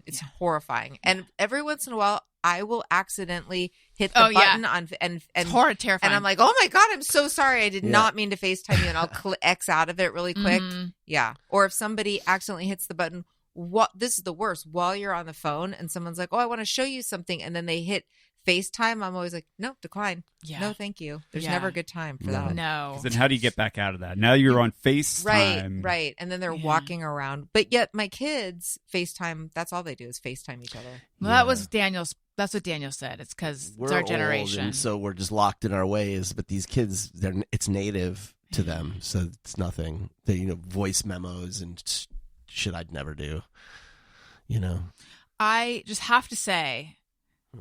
It's horrifying. And every once in a while, I will accidentally hit the button on and it's horrid, terrifying. And I'm like, oh my God, I'm so sorry. I did not mean to FaceTime you. And I'll X out of it really quick. Mm-hmm. Yeah. Or if somebody accidentally hits the button, this is the worst. While you're on the phone and someone's like, oh, I want to show you something. And then they hit FaceTime, I'm always like, no, decline. Yeah. No, thank you. There's never a good time for that. No. Then how do you get back out of that? Now you're on FaceTime. Right. And then they're walking around. But yet my kids FaceTime, that's all they do is FaceTime each other. Well, that was Daniel's That's what Daniel said. It's because We're it's our old, generation. and so we're just locked in our ways. But these kids, it's native to them, so it's nothing. They, voice memos and shit I'd never do. I just have to say,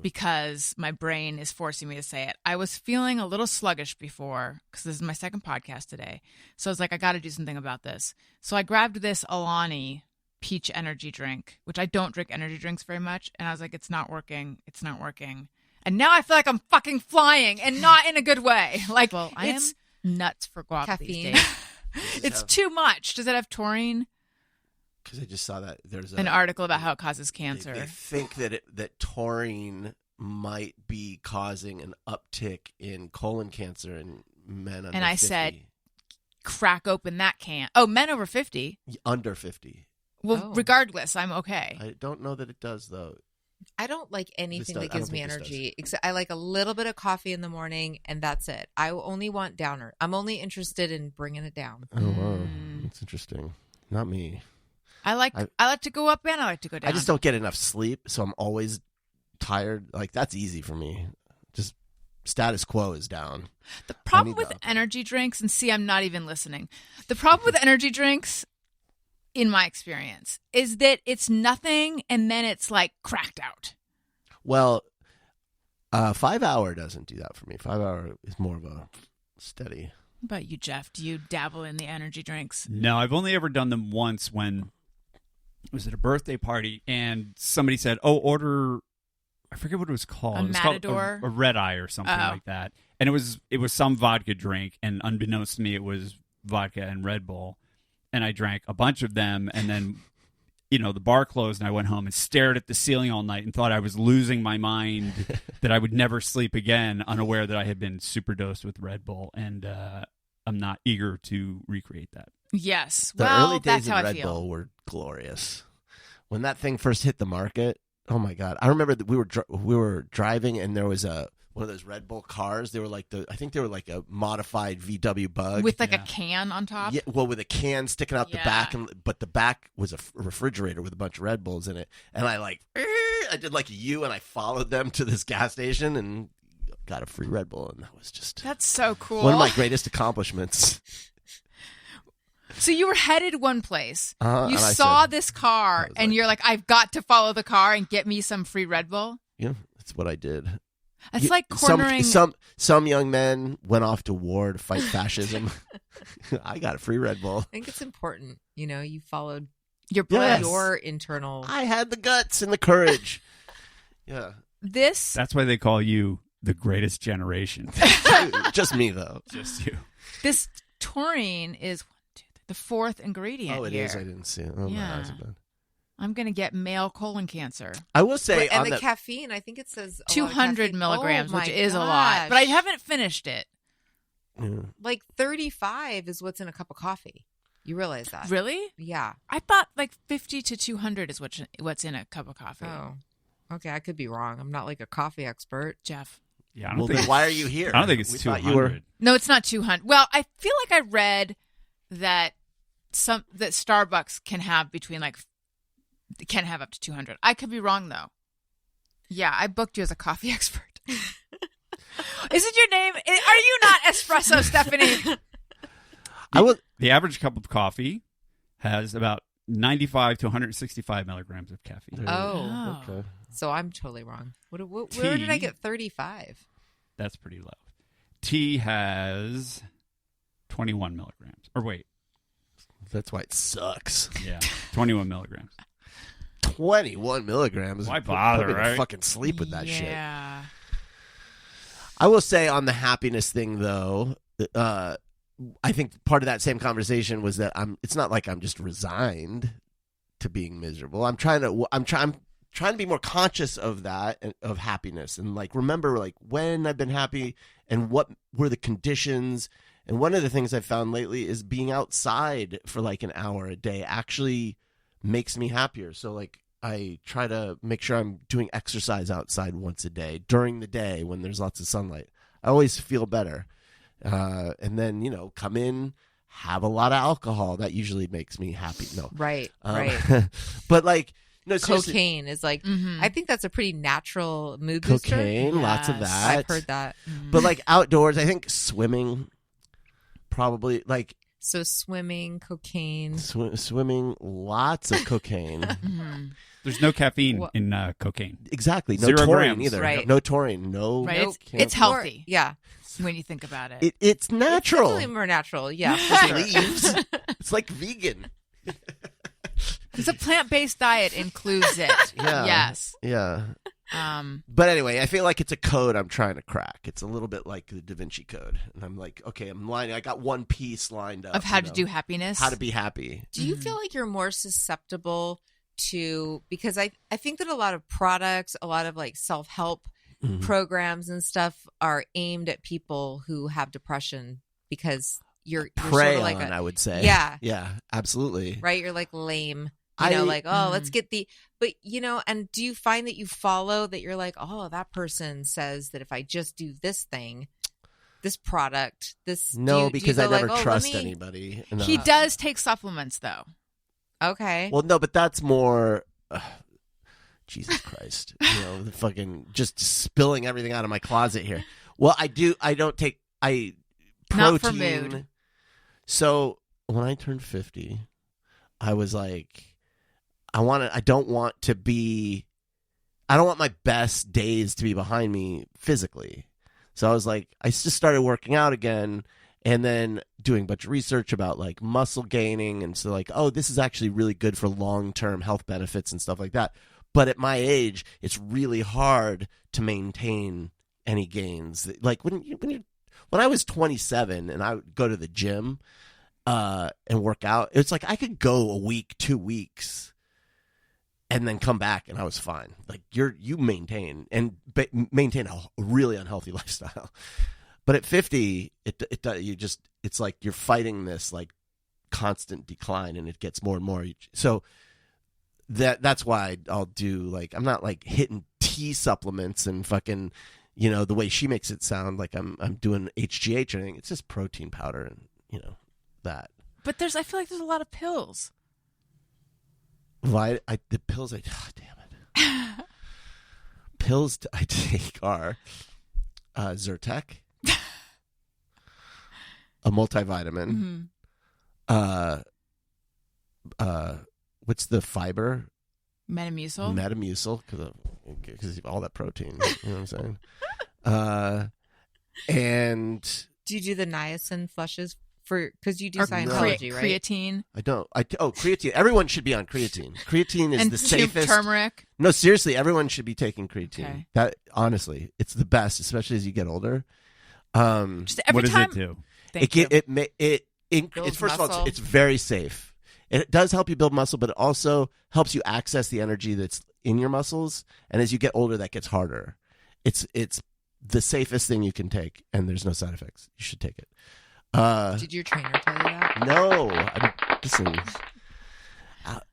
because my brain is forcing me to say it, I was feeling a little sluggish before, because this is my second podcast today. So I was like, I got to do something about this. So I grabbed this Alani peach energy drink, which I don't drink energy drinks very much. And I was like, it's not working. It's not working. And now I feel like I'm fucking flying, and not in a good way. Like, Well, I am it's nuts for guac these Caffeine. days. It's too much. Does it have taurine? Because I just saw that there's An article about how it causes cancer. They think that taurine might be causing an uptick in colon cancer in men under And I 50. said, crack open that can. Oh, men over 50. Under 50. Well, Oh. regardless, I'm okay. I don't know that it does, though. I don't like anything does- that I gives don't me think this energy. Except I like a little bit of coffee in the morning, and that's it. I only want downer. I'm only interested in bringing it down. Oh, wow. That's interesting. Not me. I like to go up and I like to go down. I just don't get enough sleep, so I'm always tired. Like, that's easy for me. Just status quo is down. The problem need with that. energy drinks, and see, I'm not even listening. The problem with energy drinks, in my experience, is that it's nothing and then it's like cracked out. Well, 5 Hour doesn't do that for me. 5 Hour is more of a steady. What about you, Jeff? Do you dabble in the energy drinks? No, I've only ever done them once when it was at a birthday party and somebody said, "Oh, order." I forget what it was called. A It was called Matador? a Red Eye or something Oh. like that. And it was some vodka drink, and unbeknownst to me, it was vodka and Red Bull. And I drank a bunch of them, and then the bar closed, and I went home and stared at the ceiling all night and thought I was losing my mind, that I would never sleep again, unaware that I had been super dosed with Red Bull, and I'm not eager to recreate that. Yes. The well, early that's days how of I Red feel. Bull were glorious. When that thing first hit the market, oh my god! I remember that we were driving, and there was one of those Red Bull cars. They were like I think they were like a modified VW Bug With like Yeah. a can on top. Yeah, well, with a can sticking out the Yeah. back, but the back was a refrigerator with a bunch of Red Bulls in it. And I did like a U, and I followed them to this gas station and got a free Red Bull, and that was just That's so cool. one of my greatest accomplishments. So you were headed one place. You And I saw said- this car, I was and like- you're like, I've got to follow the car and get me some free Red Bull. Yeah, that's what I did. It's like cornering. Some young men went off to war to fight fascism. I got a free Red Bull. I think it's important. You followed your Yes. bliss. your internal. I had the guts and the courage. Yeah, This That's why they call you the greatest generation. just me though. Just you. this taurine is the fourth ingredient Oh, it here. is. I didn't see it. Oh, Yeah. my eyes are bad. I'm gonna get male colon cancer. I will say and on the the caffeine, I think it says a lot of 200 caffeine. milligrams, Oh which my is a lot, but I gosh. haven't finished it. Yeah. Like 35 is what's in a cup of coffee. You realize that? Really? Yeah. I thought like 50 to 200 is what's in a cup of coffee. Oh. Okay, I could be wrong. I'm not like a coffee expert. Jeff. Yeah, I don't Well, think then why are you here? I don't think it's We 200. thought you were- No, it's not 200. Well, I feel like I read that that Starbucks can have can have up to 200. I could be wrong though. Yeah, I booked you as a coffee expert. Isn't your name? Are you not espresso, Stephanie? I will. the average cup of coffee has about 95 to 165 milligrams of caffeine. Oh. Okay. So I'm totally wrong. Where did I Tea. get 35? That's pretty low. Tea has 21 milligrams. Or wait, That's why it sucks. yeah, 21 milligrams. 21 milligrams. Why bother, Put me to right? fucking sleep with that shit. Yeah. I will say on the happiness thing though, I think part of that same conversation was that it's not like I'm just resigned to being miserable. I'm trying to be more conscious of that and of happiness and like remember like when I've been happy and what were the conditions. And one of the things I've found lately is being outside for like an hour a day actually makes me happier. So like I try to make sure I'm doing exercise outside once a day during the day when there's lots of sunlight. I always feel better. And then, come in, have a lot of alcohol. That usually makes me happy. No. Right, Um, right. But like No, seriously. cocaine is like. Mhm. I think that's a pretty natural mood booster. Cocaine, lots of Yes. that. I've heard that. But like outdoors, I think swimming, probably like So swimming, cocaine. swimming, lots of cocaine. Mhm. There's no caffeine What- in cocaine. Exactly. No 0 taurine grams. either. Right. No taurine. No. Right. Nope. It's More- healthy Yeah. when you think about it. It's It's natural. definitely more natural. Yeah. For sure. Leaves. It's like vegan. Because a plant-based diet includes it. Yeah. Yes. Yeah. Um, But anyway, I feel like it's a code I'm trying to crack. It's a little bit like the Da Vinci Code. And I'm like, okay, I'm lining. I got one piece lined up. of how you to know, do happiness. how to be happy. Do you Mhm. feel like you're more susceptible to, because I think that a lot of products, a lot of like self-help Mhm. programs and stuff are aimed at people who have depression because you're Prey sort of like on, I would say. Yeah. Yeah, absolutely. right? You're like lame. I- Like, oh, let's Mhm. get but and do you find that you follow that you're like, oh, that person says that if I just do this thing, this product, this. No, do you because go I never like, oh, let trust me- anybody. He enough. does take supplements, though. Okay. Well, no, but that's more. Jesus Christ! The fucking just spilling everything out of my closet here. Well, I do. I don't take. I Not protein. for mood. So when I turned 50, I was like, I don't want to be. I don't want my best days to be behind me physically. So I was like, I just started working out again. And then doing a bunch of research about like muscle gaining. And so like, oh, this is actually really good for long-term health benefits and stuff like that. But at my age, it's really hard to maintain any gains. Like when I was 27 and I would go to the gym and work out, it's like I could go a week, 2 weeks and then come back and I was fine. Like you maintain a really unhealthy lifestyle. But at 50, it's like you're fighting this like constant decline, and it gets more and more. So that's why I'll do like, I'm not like hitting tea supplements and fucking, the way she makes it sound like I'm doing HGH or anything. It's just protein powder and that. But I feel like there's a lot of pills. Well, the pills damn it. Pills I take are Zyrtec, a multivitamin. Mm-hmm. What's the fiber? Metamucil. Metamucil, because all that protein. You know what I'm saying? And Do you do the niacin flushes because you do Or Scientology, right? Creatine. I don't. Creatine. Everyone should be on creatine. Creatine is And the safest. turmeric. No, seriously, everyone should be taking creatine. Okay. That honestly, it's the best, especially as you get older. Just every What does time. it do? Thank you. Builds first of all, muscle. it's very safe. It does help you build muscle, but it also helps you access the energy that's in your muscles. And as you get older, that gets harder. It's the safest thing you can take, and there's no side effects. You should take it. Did your trainer tell you that? No, listen.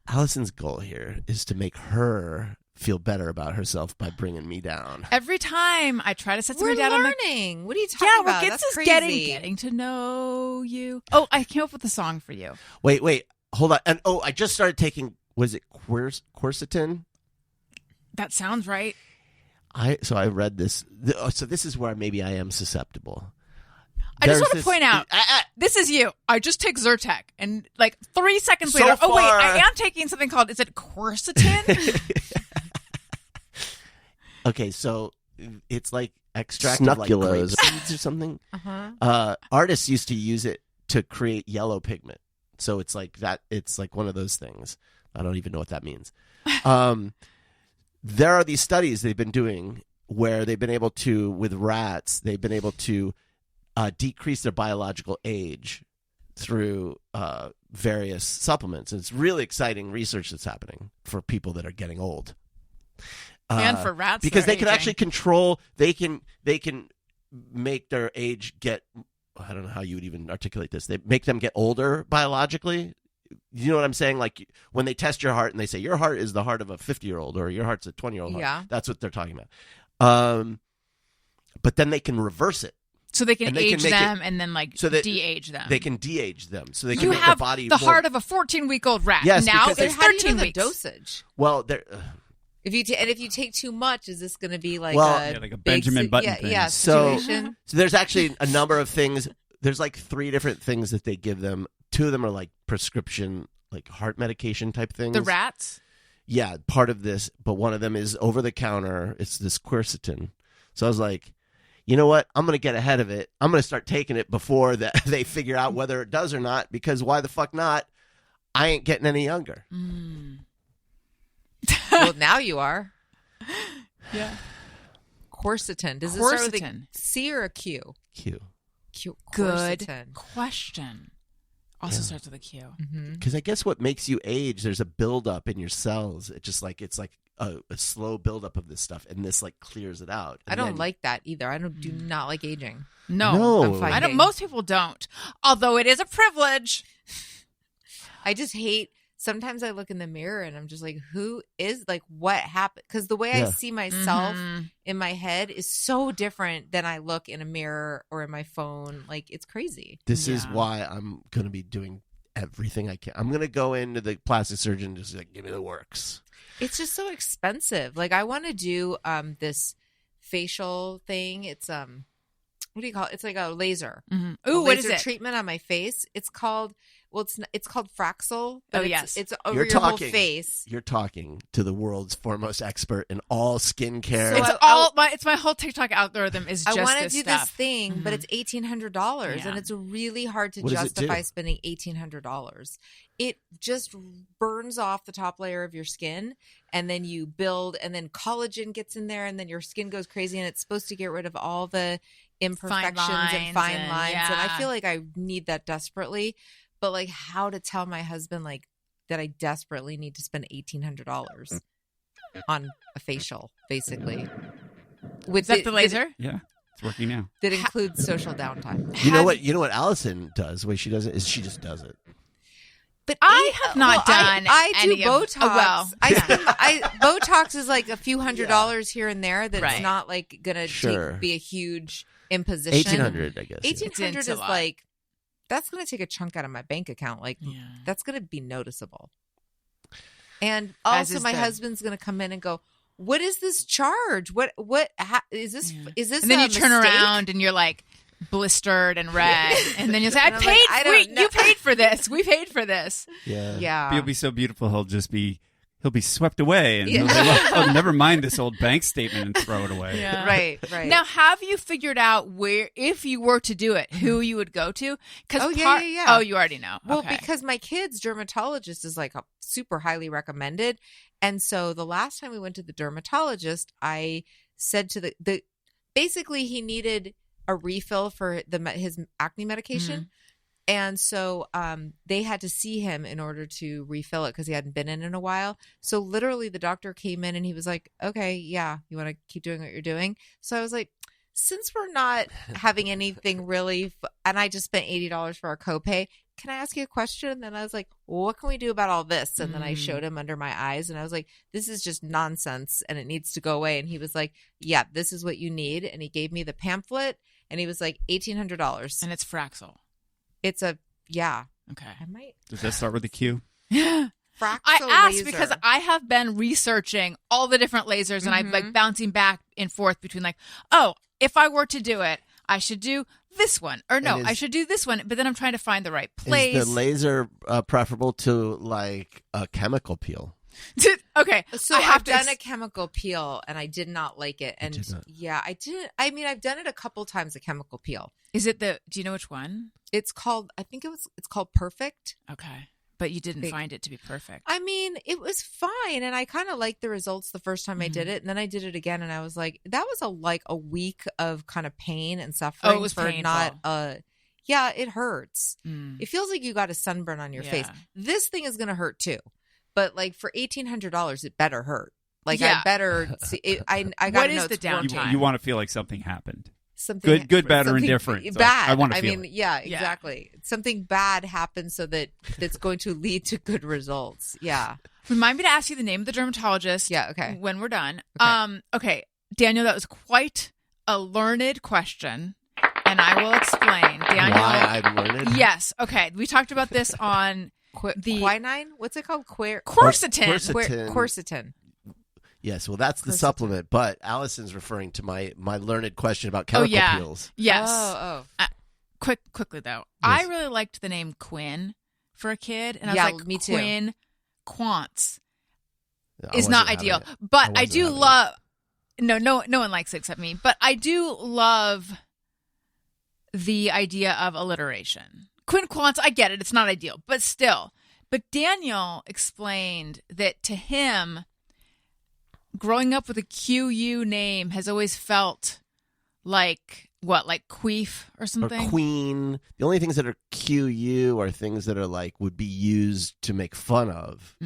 Allison's goal here is to make her feel better about herself by bringing me down. Every time I try to set We're something down, I'm like, learning. What are you talking yeah, about? we're That's just crazy. getting to know you. Oh, I came up with a song for you. Wait, hold on. And I just started taking. Was it quercetin? That sounds right. I read this. So this is where maybe I am susceptible. I just There's want to this- point out, this is you. I just take Zyrtec, and like 3 seconds So later, oh wait, far- I am taking something called, is it quercetin? Okay, so it's like extract of like grape seeds or something. Artists used to use it to create yellow pigment. So it's like that. It's like one of those things. I don't even know what that means. There are these studies they've been doing where they've been able to, with rats, they've been able to decrease their biological age through various supplements. And it's really exciting research that's happening for people that are getting old. And for rats, because they're they can aging. actually control. They can make their age get. I don't know how you would even articulate this. They make them get older biologically. You know what I'm saying? Like when they test your heart and they say your heart is the heart of a 50-year-old or your heart's a 20-year-old heart. Yeah. That's what they're talking about. But then they can reverse it. So they can And they can age make them it- and then so that de-age them. They can de-age them, so they can You make have the body the more... heart of a 14-week-old rat. Yes, now because it's How do you 13 know the weeks. dosage? Well, they're... If you take too much, is this going to be like Well- a Yeah, like a big Benjamin si- Button yeah, thing. Yeah, So- situation. So there's actually a number of things. There's like 3 different things that they give them. 2 of them are like prescription, like heart medication type things. The rats? Yeah, part of this, but one of them is over the counter. It's this quercetin. So I was like, you know what? I'm going to get ahead of it. I'm going to start taking it before that they figure out whether it does or not, because why the fuck not? I ain't getting any younger. Well, now you are. Yeah. Quercetin. Does it start with a Quercetin. C or a Q? Q. Good Quercetin. question. Also starts with a Q. Because I guess what makes you age, there's a buildup in your cells. It's like a slow buildup of this stuff, and this like clears it out. I And don't then- like that either. I do not like aging. No. No. I'm fine. I don't. Most people don't. Although it is a privilege. I just hate. Sometimes I look in the mirror and I'm just like, who is like what happened? Because the way I Yeah. see myself Mhm. in my head is so different than I look in a mirror or in my phone. Like it's crazy. This is Yeah. why I'm going to be doing everything I can. I'm going to go into the plastic surgeon and just like, give me the works. It's just so expensive. Like I want to do this facial thing. It's what do you call it? It's like a laser. Mhm. A Ooh, what is laser it? treatment on my face. It's called it's called Fraxel. But Oh, it's, yes. it's over You're your whole talking. face. You're talking to the world's foremost expert in all skincare. So It's I- all my. It's my whole TikTok algorithm is I just want to this do stuff. this thing, but it's $1,800, Yeah. and it's really hard to What does it justify do? spending $1,800. It just burns off the top layer of your skin, and then you build, and then collagen gets in there, and then your skin goes crazy, and it's supposed to get rid of all the imperfections lines and fine and- lines. And I yeah. feel like I need that desperately, but like how to tell my husband like that I desperately need to spend $1,800 on a facial, basically. With Is that the laser? Yeah, it's working now. that includes social downtime. You know what? You know what Allison does? The way she does it is she just does it. But I have not done I do any of- Botox. oh, well. Botox is like a few $100 here and there. That's Right. not like gonna Sure. be a huge imposition. 1,800, I guess. yeah. 1,800 It's a is lot. like that's gonna take a chunk out of my bank account. Like Yeah. that's gonna be noticeable. And As also, is my the- husband's gonna come in and go, "What is this charge? What is this? Yeah. Is this?" And then a you turn mistake?" around and you're like blistered and red, and then you'll say, And I'm like, I don't know. You paid for this. We paid for this." Yeah. Yeah. He'll be so beautiful. He'll be swept away, and he'll Yeah. be like, oh, never mind this old bank statement and throw it away. Yeah. Right. Now, have you figured out where, if you were to do it, who you would go to? Oh, yeah. Oh, you already know. Well, Okay. because my kid's dermatologist is like a super highly recommended. And so the last time we went to the dermatologist, I said to the basically he needed a refill for his acne medication. And so they had to see him in order to refill it because he hadn't been in a while. So literally the doctor came in and he was like, okay, yeah, you want to keep doing what you're doing? So I was like, since we're not having anything really, and I just spent $80 for our copay, can I ask you a question? And then I was like, well, what can we do about all this? And then I showed him under my eyes and I was like, this is just nonsense and it needs to go away. And he was like, yeah, this is what you need. And he gave me the pamphlet and he was like, $1,800. And it's Fraxel. It's yeah. Okay. I might Does that start with a Q? Yeah. Fraxel I asked laser. because I have been researching all the different lasers and I'm like bouncing back and forth between like, oh, if I were to do it, I should do this one. Or no, And I should do this one. But then I'm trying to find the right place. Is the laser preferable to like a chemical peel? Okay. So I have I've to done a chemical peel and I did not like it. And did not. yeah, I did. I mean, I've done it a couple times, a chemical peel. Is it do you know which one? It's called, I think it's called Perfect. Okay. But you didn't Big. find it to be perfect. I mean, it was fine. And I kind of liked the results the first time I did it. And then I did it again. And I was like, that was a week of kind of pain and suffering. Oh, it was for painful. not, yeah, it hurts. Mm. It feels like you got a sunburn on your face. Yeah. This thing is going to hurt too. But like for $1,800, it better hurt. Like Yeah. I better see it. I got What to is know the it's working. downtime? You want to feel like something happened. Something Good, bad, or something indifferent. It's like, Bad. I want to feel mean, it. yeah, Yeah. exactly. Something bad happens so that's going to lead to good results. Yeah. Remind me to ask you the name of the dermatologist. Yeah, okay. When we're done. Okay. Okay, Daniel, that was quite a learned question. and I will explain. Daniel, Why I'm learned? Yes. Okay. We talked about this on the quinine. What's it called? Quercetin. Quercetin. Yes, well, that's the Quercetin. supplement, but Allison's referring to my learned question about chemical peels. Yes. Oh. Quickly though, I really liked the name Quinn for a kid, and I was like, me too. Quinn Quantz I is not wasn't ideal, having it. but I wasn't do having it. love. No one likes it except me, but I do love the idea of alliteration. Quinn Quantz, I get it; it's not ideal, but still. But Daniel explained that to him, growing up with a QU name has always felt like what, like queef or something? Or queen. The only things that are QU are things that are like would be used to make fun of.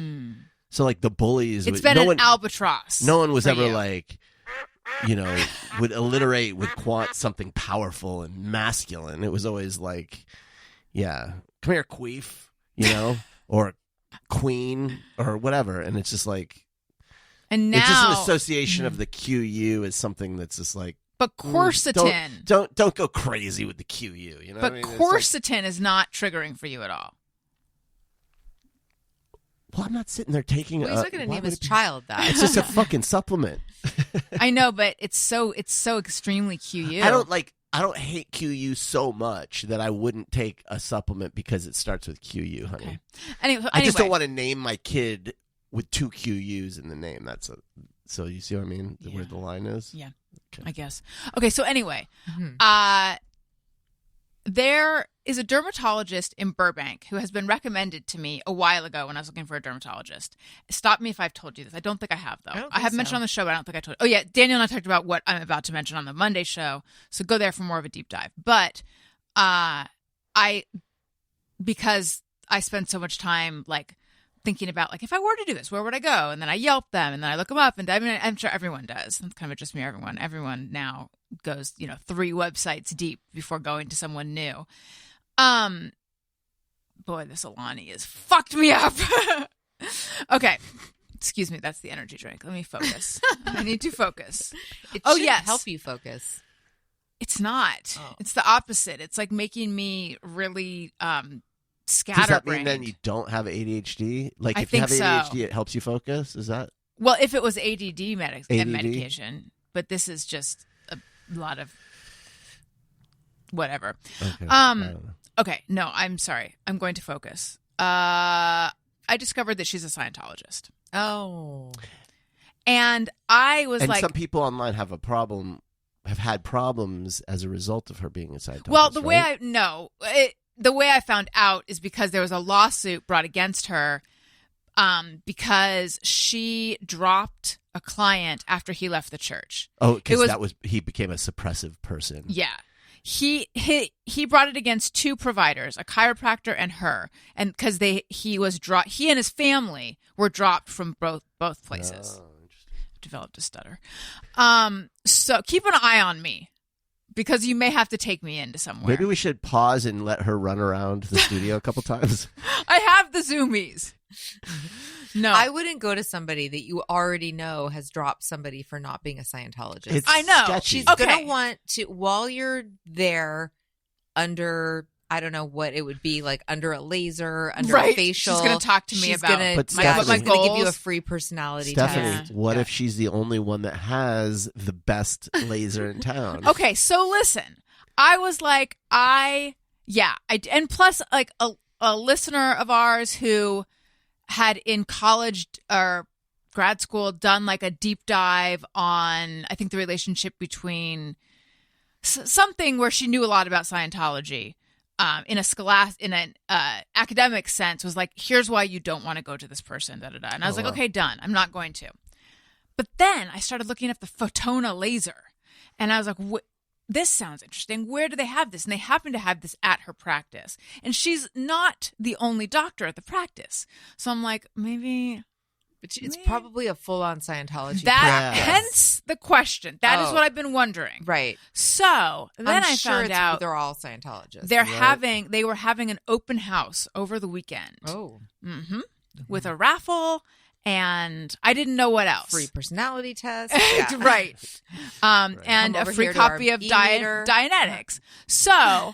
So like the bullies. It's been an albatross. No one was for ever you. like, would alliterate with quant something powerful and masculine. It was always like, yeah, come here, queef, or queen or whatever. And it's just like, and now it's just an association of the QU as something that's just like, but quercetin. Don't go crazy with the QU. But quercetin is not triggering for you at all. Well, I'm not sitting there taking. Well, he's not going to name his child that. It's just a fucking supplement. I know, but it's so extremely QU. I don't hate QU so much that I wouldn't take a supplement because it starts with QU, honey. Okay. Anyway, I just don't want to name my kid with 2 QUs in the name. So you see what I mean? Yeah. Where the line is? Yeah, Okay. I guess. Okay, so anyway, Mhm. there is a dermatologist in Burbank who has been recommended to me a while ago when I was looking for a dermatologist. Stop me if I've told you this. I don't think I have, though. I don't I think have so. mentioned on the show, but I don't think I told you. Oh, yeah, Daniel and I talked about what I'm about to mention on the Monday show, so go there for more of a deep dive. But because I spend so much time, like, thinking about, like, if I were to do this, where would I go? And then I Yelp them, and then I look them up, and I mean, I'm sure everyone does. It's kind of just me. Everyone now goes, 3 websites deep before going to someone new. Boy, this Alani has fucked me up. Okay, excuse me. That's the energy drink. Let me focus. I need to focus. It Oh, should yes. help you focus. It's not. Oh. It's the opposite. It's like making me really Does scatterbrained. that mean then you don't have ADHD? Like I if you have think so. ADHD, it helps you focus? Is that? Well, if it was ADD ADD? medication, but this is just a lot of whatever. Okay. I don't know. Okay, no, I'm sorry. I'm going to focus. I discovered that she's a Scientologist. Oh. And I was And like, some people online have had problems as a result of her being a Scientologist. well, the way right? the way I found out is because there was a lawsuit brought against her because she dropped a client after he left the church. Oh, because was- he became a suppressive person. Yeah. He brought it against 2 providers, a chiropractor and her, and because he and his family were dropped from both places. Oh, interesting. Developed a stutter. So keep an eye on me because you may have to take me into somewhere. Maybe we should pause and let her run around the studio a couple times. I have the zoomies. No, I wouldn't go to somebody that you already know has dropped somebody for not being a Scientologist. It's I know. sketchy. She's Okay. going to want to, while you're there under, I don't know what it would be, like under a laser, under Right. a facial. She's gonna talk to me she's about gonna, But yeah, Stephanie- she's going to give you a goals. free personality Stephanie, test. what Yeah. if she's the only one that has the best laser in town? Okay, so listen. I was like, and plus, like a listener of ours who had in college or grad school done like a deep dive on, I think, the relationship between something where she knew a lot about Scientology. In an academic sense, was like, here's why you don't want to go to this person, da da da. And I was like, wow. okay, done. I'm not going to. But then I started looking up the Photona laser, and I was like, this sounds interesting. Where do they have this? And they happen to have this at her practice, and she's not the only doctor at the practice. So I'm like, maybe But it's Man. probably a full-on Scientology that. Yes. Hence the question. That is Oh. what I've been wondering. Right. So then I'm I sure found out they're all Scientologists. they were having an open house over the weekend. Oh. With a raffle And I didn't know what else. Free personality test. Right. And Come a over free here to our copy of e-meter. Dianetics. So,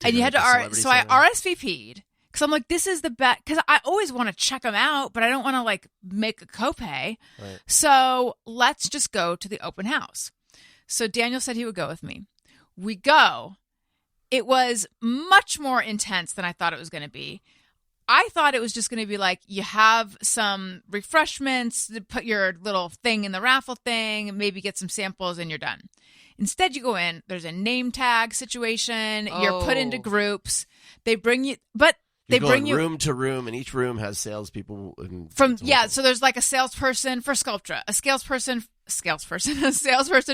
and you had to so I RSVP'd because I'm like, this is the best, because I always want to check them out, but I don't want to like make a copay. Right. So let's just go to the open house. So Daniel said he would go with me. We go. It was much more intense than I thought it was going to be. I thought it was just going to be like, you have some refreshments, put your little thing in the raffle thing, maybe get some samples, and you're done. Instead, you go in, there's a name tag situation, you're put into groups, they bring you, but they bring you room to room, and each room has salespeople. So there's like a salesperson for Sculptra, a salesperson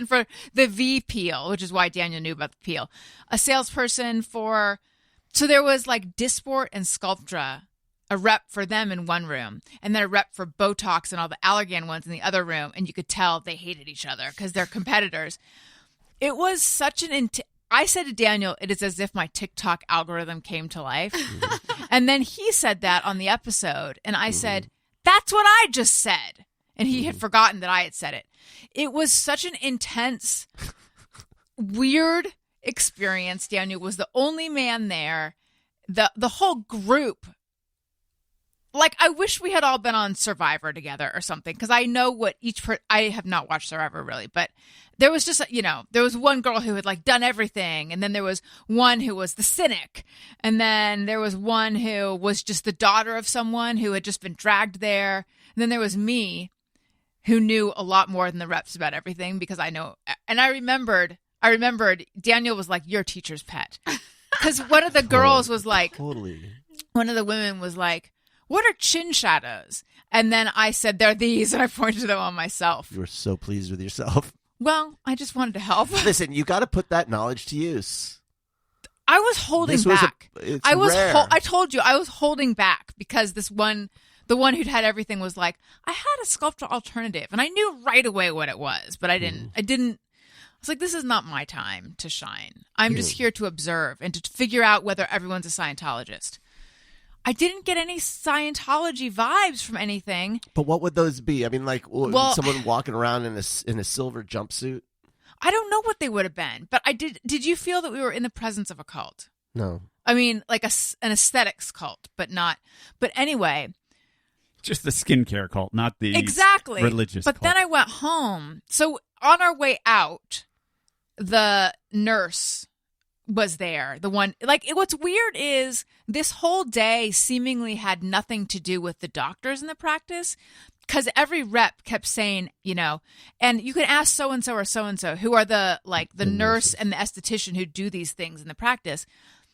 for the V peel, which is why Daniel knew about the peel, a salesperson for. So there was like Dysport and Sculptra, a rep for them in one room, and then a rep for Botox and all the Allergan ones in the other room, and you could tell they hated each other because they're competitors. It was such I said to Daniel, it is as if my TikTok algorithm came to life. And then he said that on the episode, and I said, that's what I just said. And he had forgotten that I had said it. It was such an intense, weird experience. Daniel was the only man there. The whole group, like, I wish we had all been on Survivor together or something, because I know what I have not watched Survivor really, but there was just, there was one girl who had like done everything, and then there was one who was the cynic, and then there was one who was just the daughter of someone who had just been dragged there, and then there was me, who knew a lot more than the reps about everything, because I know, and I remembered Daniel was like, your teacher's pet. Because one of the girls was like, totally. One of the women was like, what are chin shadows? And then I said, they're these, and I pointed to them on myself. You were so pleased with yourself. Well, I just wanted to help. Listen, you got to put that knowledge to use. I was holding back. I told you I was holding back because the one who'd had everything was like, I had a Sculptra alternative, and I knew right away what it was, but I didn't. I was like, this is not my time to shine. I'm just here to observe and to figure out whether everyone's a Scientologist. I didn't get any Scientology vibes from anything. But what would those be? I mean, like someone walking around in a silver jumpsuit? I don't know what they would have been, but I did. Did you feel that we were in the presence of a cult? No. I mean, like an aesthetics cult, but not. But anyway. Just the skincare cult, not the religious But cult. then I went home. So on our way out, the nurse was there. The one, like, what's weird is this whole day seemingly had nothing to do with the doctors in the practice, because every rep kept saying, and you can ask so-and-so or so-and-so, who are the nurse and the esthetician who do these things in the practice.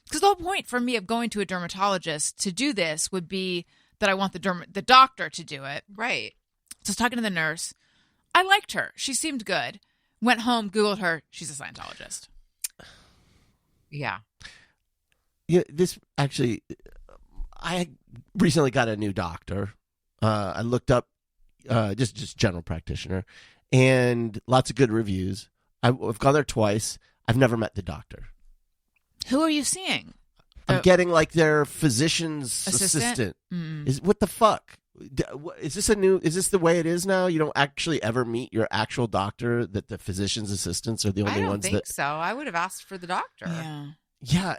Because the whole point for me of going to a dermatologist to do this would be that I want the doctor to do it. Right. So I was talking to the nurse. I liked her. She seemed good. Went home, Googled her. She's a Scientologist. Yeah. Yeah, this actually, I recently got a new doctor. I looked up just general practitioner, and lots of good reviews. I've gone there twice. I've never met the doctor. Who are you seeing? I'm getting like their physician's assistant. What the fuck? Is this the way it is now? You don't actually ever meet your actual doctor, that the physician's assistants are the only ones that... I don't think so. I would have asked for the doctor. Yeah.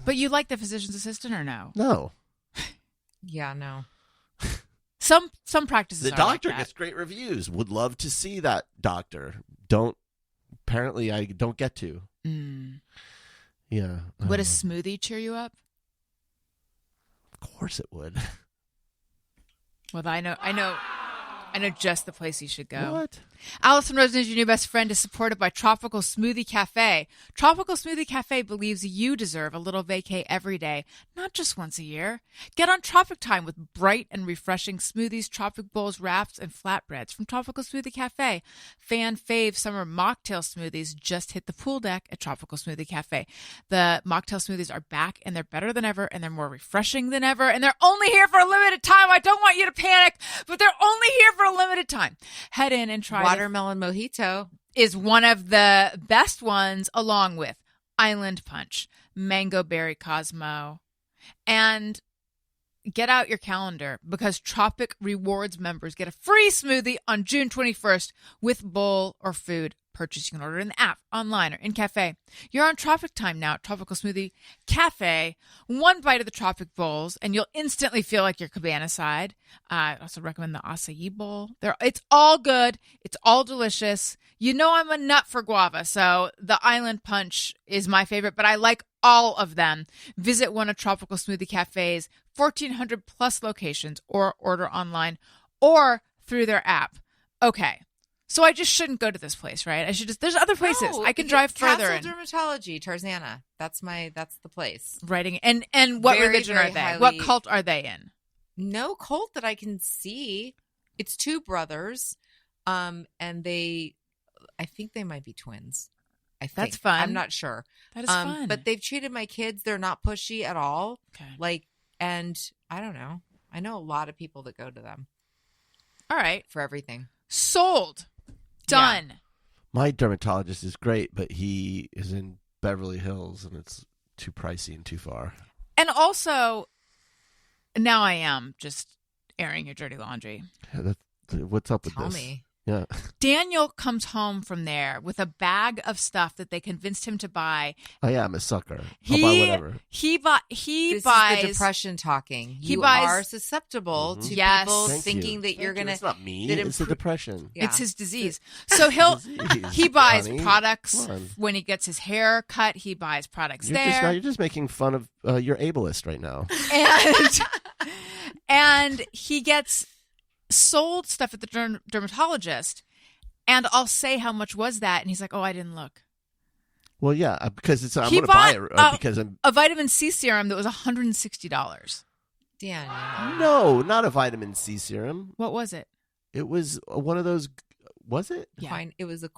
But you like the physician's assistant or no? No. Yeah, no. Some practices the are doctor like that. gets great reviews. Would love to see that doctor. Apparently I don't get to. Yeah. Would a smoothie cheer you up? Of course it would. Well, I know just the place you should go. What? Allison Rosen is your new best friend is supported by Tropical Smoothie Cafe. Tropical Smoothie Cafe believes you deserve a little vacay every day, not just once a year. Get on Tropic Time with bright and refreshing smoothies, tropic bowls, wraps, and flatbreads from Tropical Smoothie Cafe. Fan fave summer mocktail smoothies just hit the pool deck at Tropical Smoothie Cafe. The mocktail smoothies are back, and they're better than ever, and they're more refreshing than ever, and they're only here for a limited time. I don't want you to panic, but they're only here for a limited time. Head in and try Watermelon mojito is one of the best ones, along with Island Punch, Mango Berry Cosmo, and get out your calendar because Tropic Rewards members get a free smoothie on June 21st with bowl or food purchase. You can order in the app, online, or in cafe. You're on Tropic time now at Tropical Smoothie Cafe. One bite of the Tropic bowls, and you'll instantly feel like you're cabana-side. I also recommend the acai bowl. It's all good. It's all delicious. You know I'm a nut for guava, so the Island Punch is my favorite, but I like all of them. Visit one of Tropical Smoothie Cafe's 1,400 plus locations or order online or through their app. Okay. So I just shouldn't go to this place, right? There's other places. No, I can drive further. Castle Dermatology, Tarzana. That's the place. Writing. And what Very, religion very are they? highly- What cult are they in? No cult that I can see. It's two brothers. And I think they might be twins. I think. That's fun. I'm not sure. That is fun. But they've treated my kids. They're not pushy at all. Okay. And I don't know. I know a lot of people that go to them All right. for everything. Sold. Done. My dermatologist is great, but he is in Beverly Hills, and it's too pricey and too far. And also, now I am just airing your dirty laundry. Yeah, what's up with Tell this? me. Yeah. Daniel comes home from there with a bag of stuff that they convinced him to buy. Oh yeah, I'm a sucker. I'll buy whatever. He This buys is the depression talking. he You buys- are susceptible to Yes. people Thank thinking you. that you're Thank you. going It's to. not me. that It's the impro- depression. Yeah. It's his disease. So he buys honey. products Come on. when he gets his hair cut. He buys products You're just making fun of you're ableist right now. and he gets sold stuff at the dermatologist. And I'll say, how much was that? And he's like, oh, I didn't look. Well, yeah, because I'm He going to buy bought, it because I'm. a vitamin C serum that was $160. Daniel. No, not a vitamin C serum. What was it? It was one of those. Was it? Yeah. Fine. It was a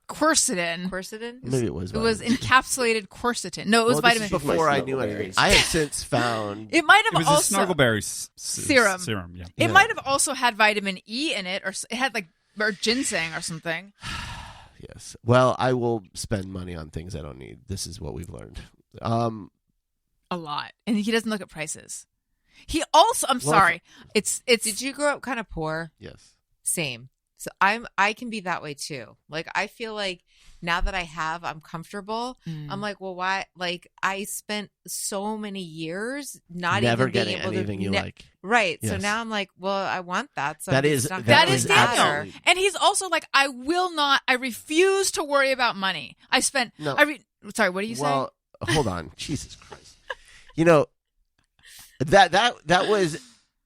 Quercetin. quercetin. Maybe it was. It was vitamin C. encapsulated quercetin. No, it was Well, vitamin this C. is before I knew Snuggleberries. anything. I have since found. It might It have was also a Snuggleberry Serum. Serum, yeah. It Yeah. might have also had vitamin E in it, or it had or ginseng or something. Yes. Well, I will spend money on things I don't need. This is what we've learned. A lot, and he doesn't look at prices. He also, I'm sorry, it's. Did you grow up kind of poor? Yes. Same. So I can be that way too. Like I feel like now that I'm comfortable. I'm like, well, why? Like I spent so many years not Never even being getting able anything to you like. Right. So Yes. now I'm like, well, I want that. So That I'm is- just not that That gonna is is Daniel. bother. absolutely- And he's also like, I refuse to worry about money. I spent, No. sorry, what do you Well, hold on. Jesus Christ. You know, that was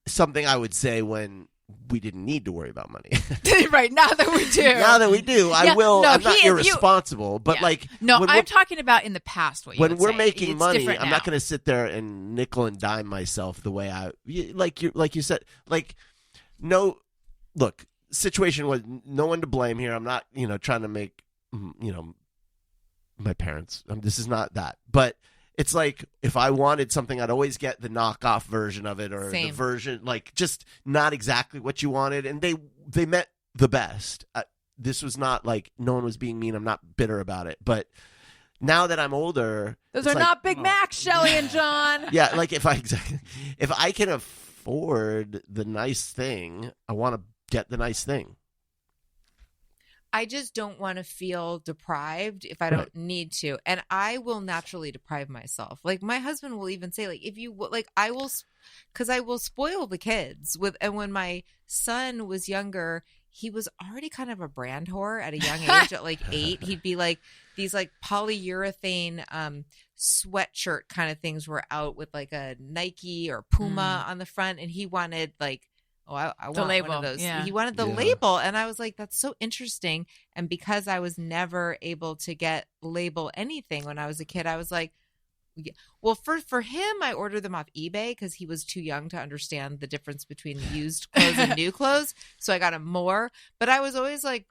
something I would say when we didn't need to worry about money. say? Right, now that we do. Now that we do, I Yeah, will. no, I'm not you- irresponsible, but Yeah. like No, when I'm we're- talking about in the past what you when would we're say. making It's money, different I'm now. not going to sit there and nickel and dime myself the way like you said. Like, no, look, situation was no one to blame here. I'm not, trying to make, my parents. This is not that, but it's like if I wanted something, I'd always get the knockoff version of it or the Same. version like just not exactly what you wanted, and they meant the best. This was not like no one was being mean. I'm not bitter about it, but now that I'm older, Those it's are like, not Big Macs, Shelly and John. yeah, like if I can afford the nice thing, I want to get the nice thing. I just don't want to feel deprived if I don't need to. And I will naturally deprive myself. Like my husband will even say, like, if you like, I will, because I will spoil the kids with. And when my son was younger, he was already kind of a brand whore at a young age. At like 8, he'd be like these like polyurethane sweatshirt kind of things were out with like a Nike or Puma on the front, and he wanted like. Oh, I The want label, one of those. yeah. He wanted the Yeah. label. And I was like, that's so interesting. And because I was never able to get label anything when I was a kid, I was like, yeah. Well, for him, I ordered them off eBay because he was too young to understand the difference between used clothes and new clothes. So I got him more. But I was always like,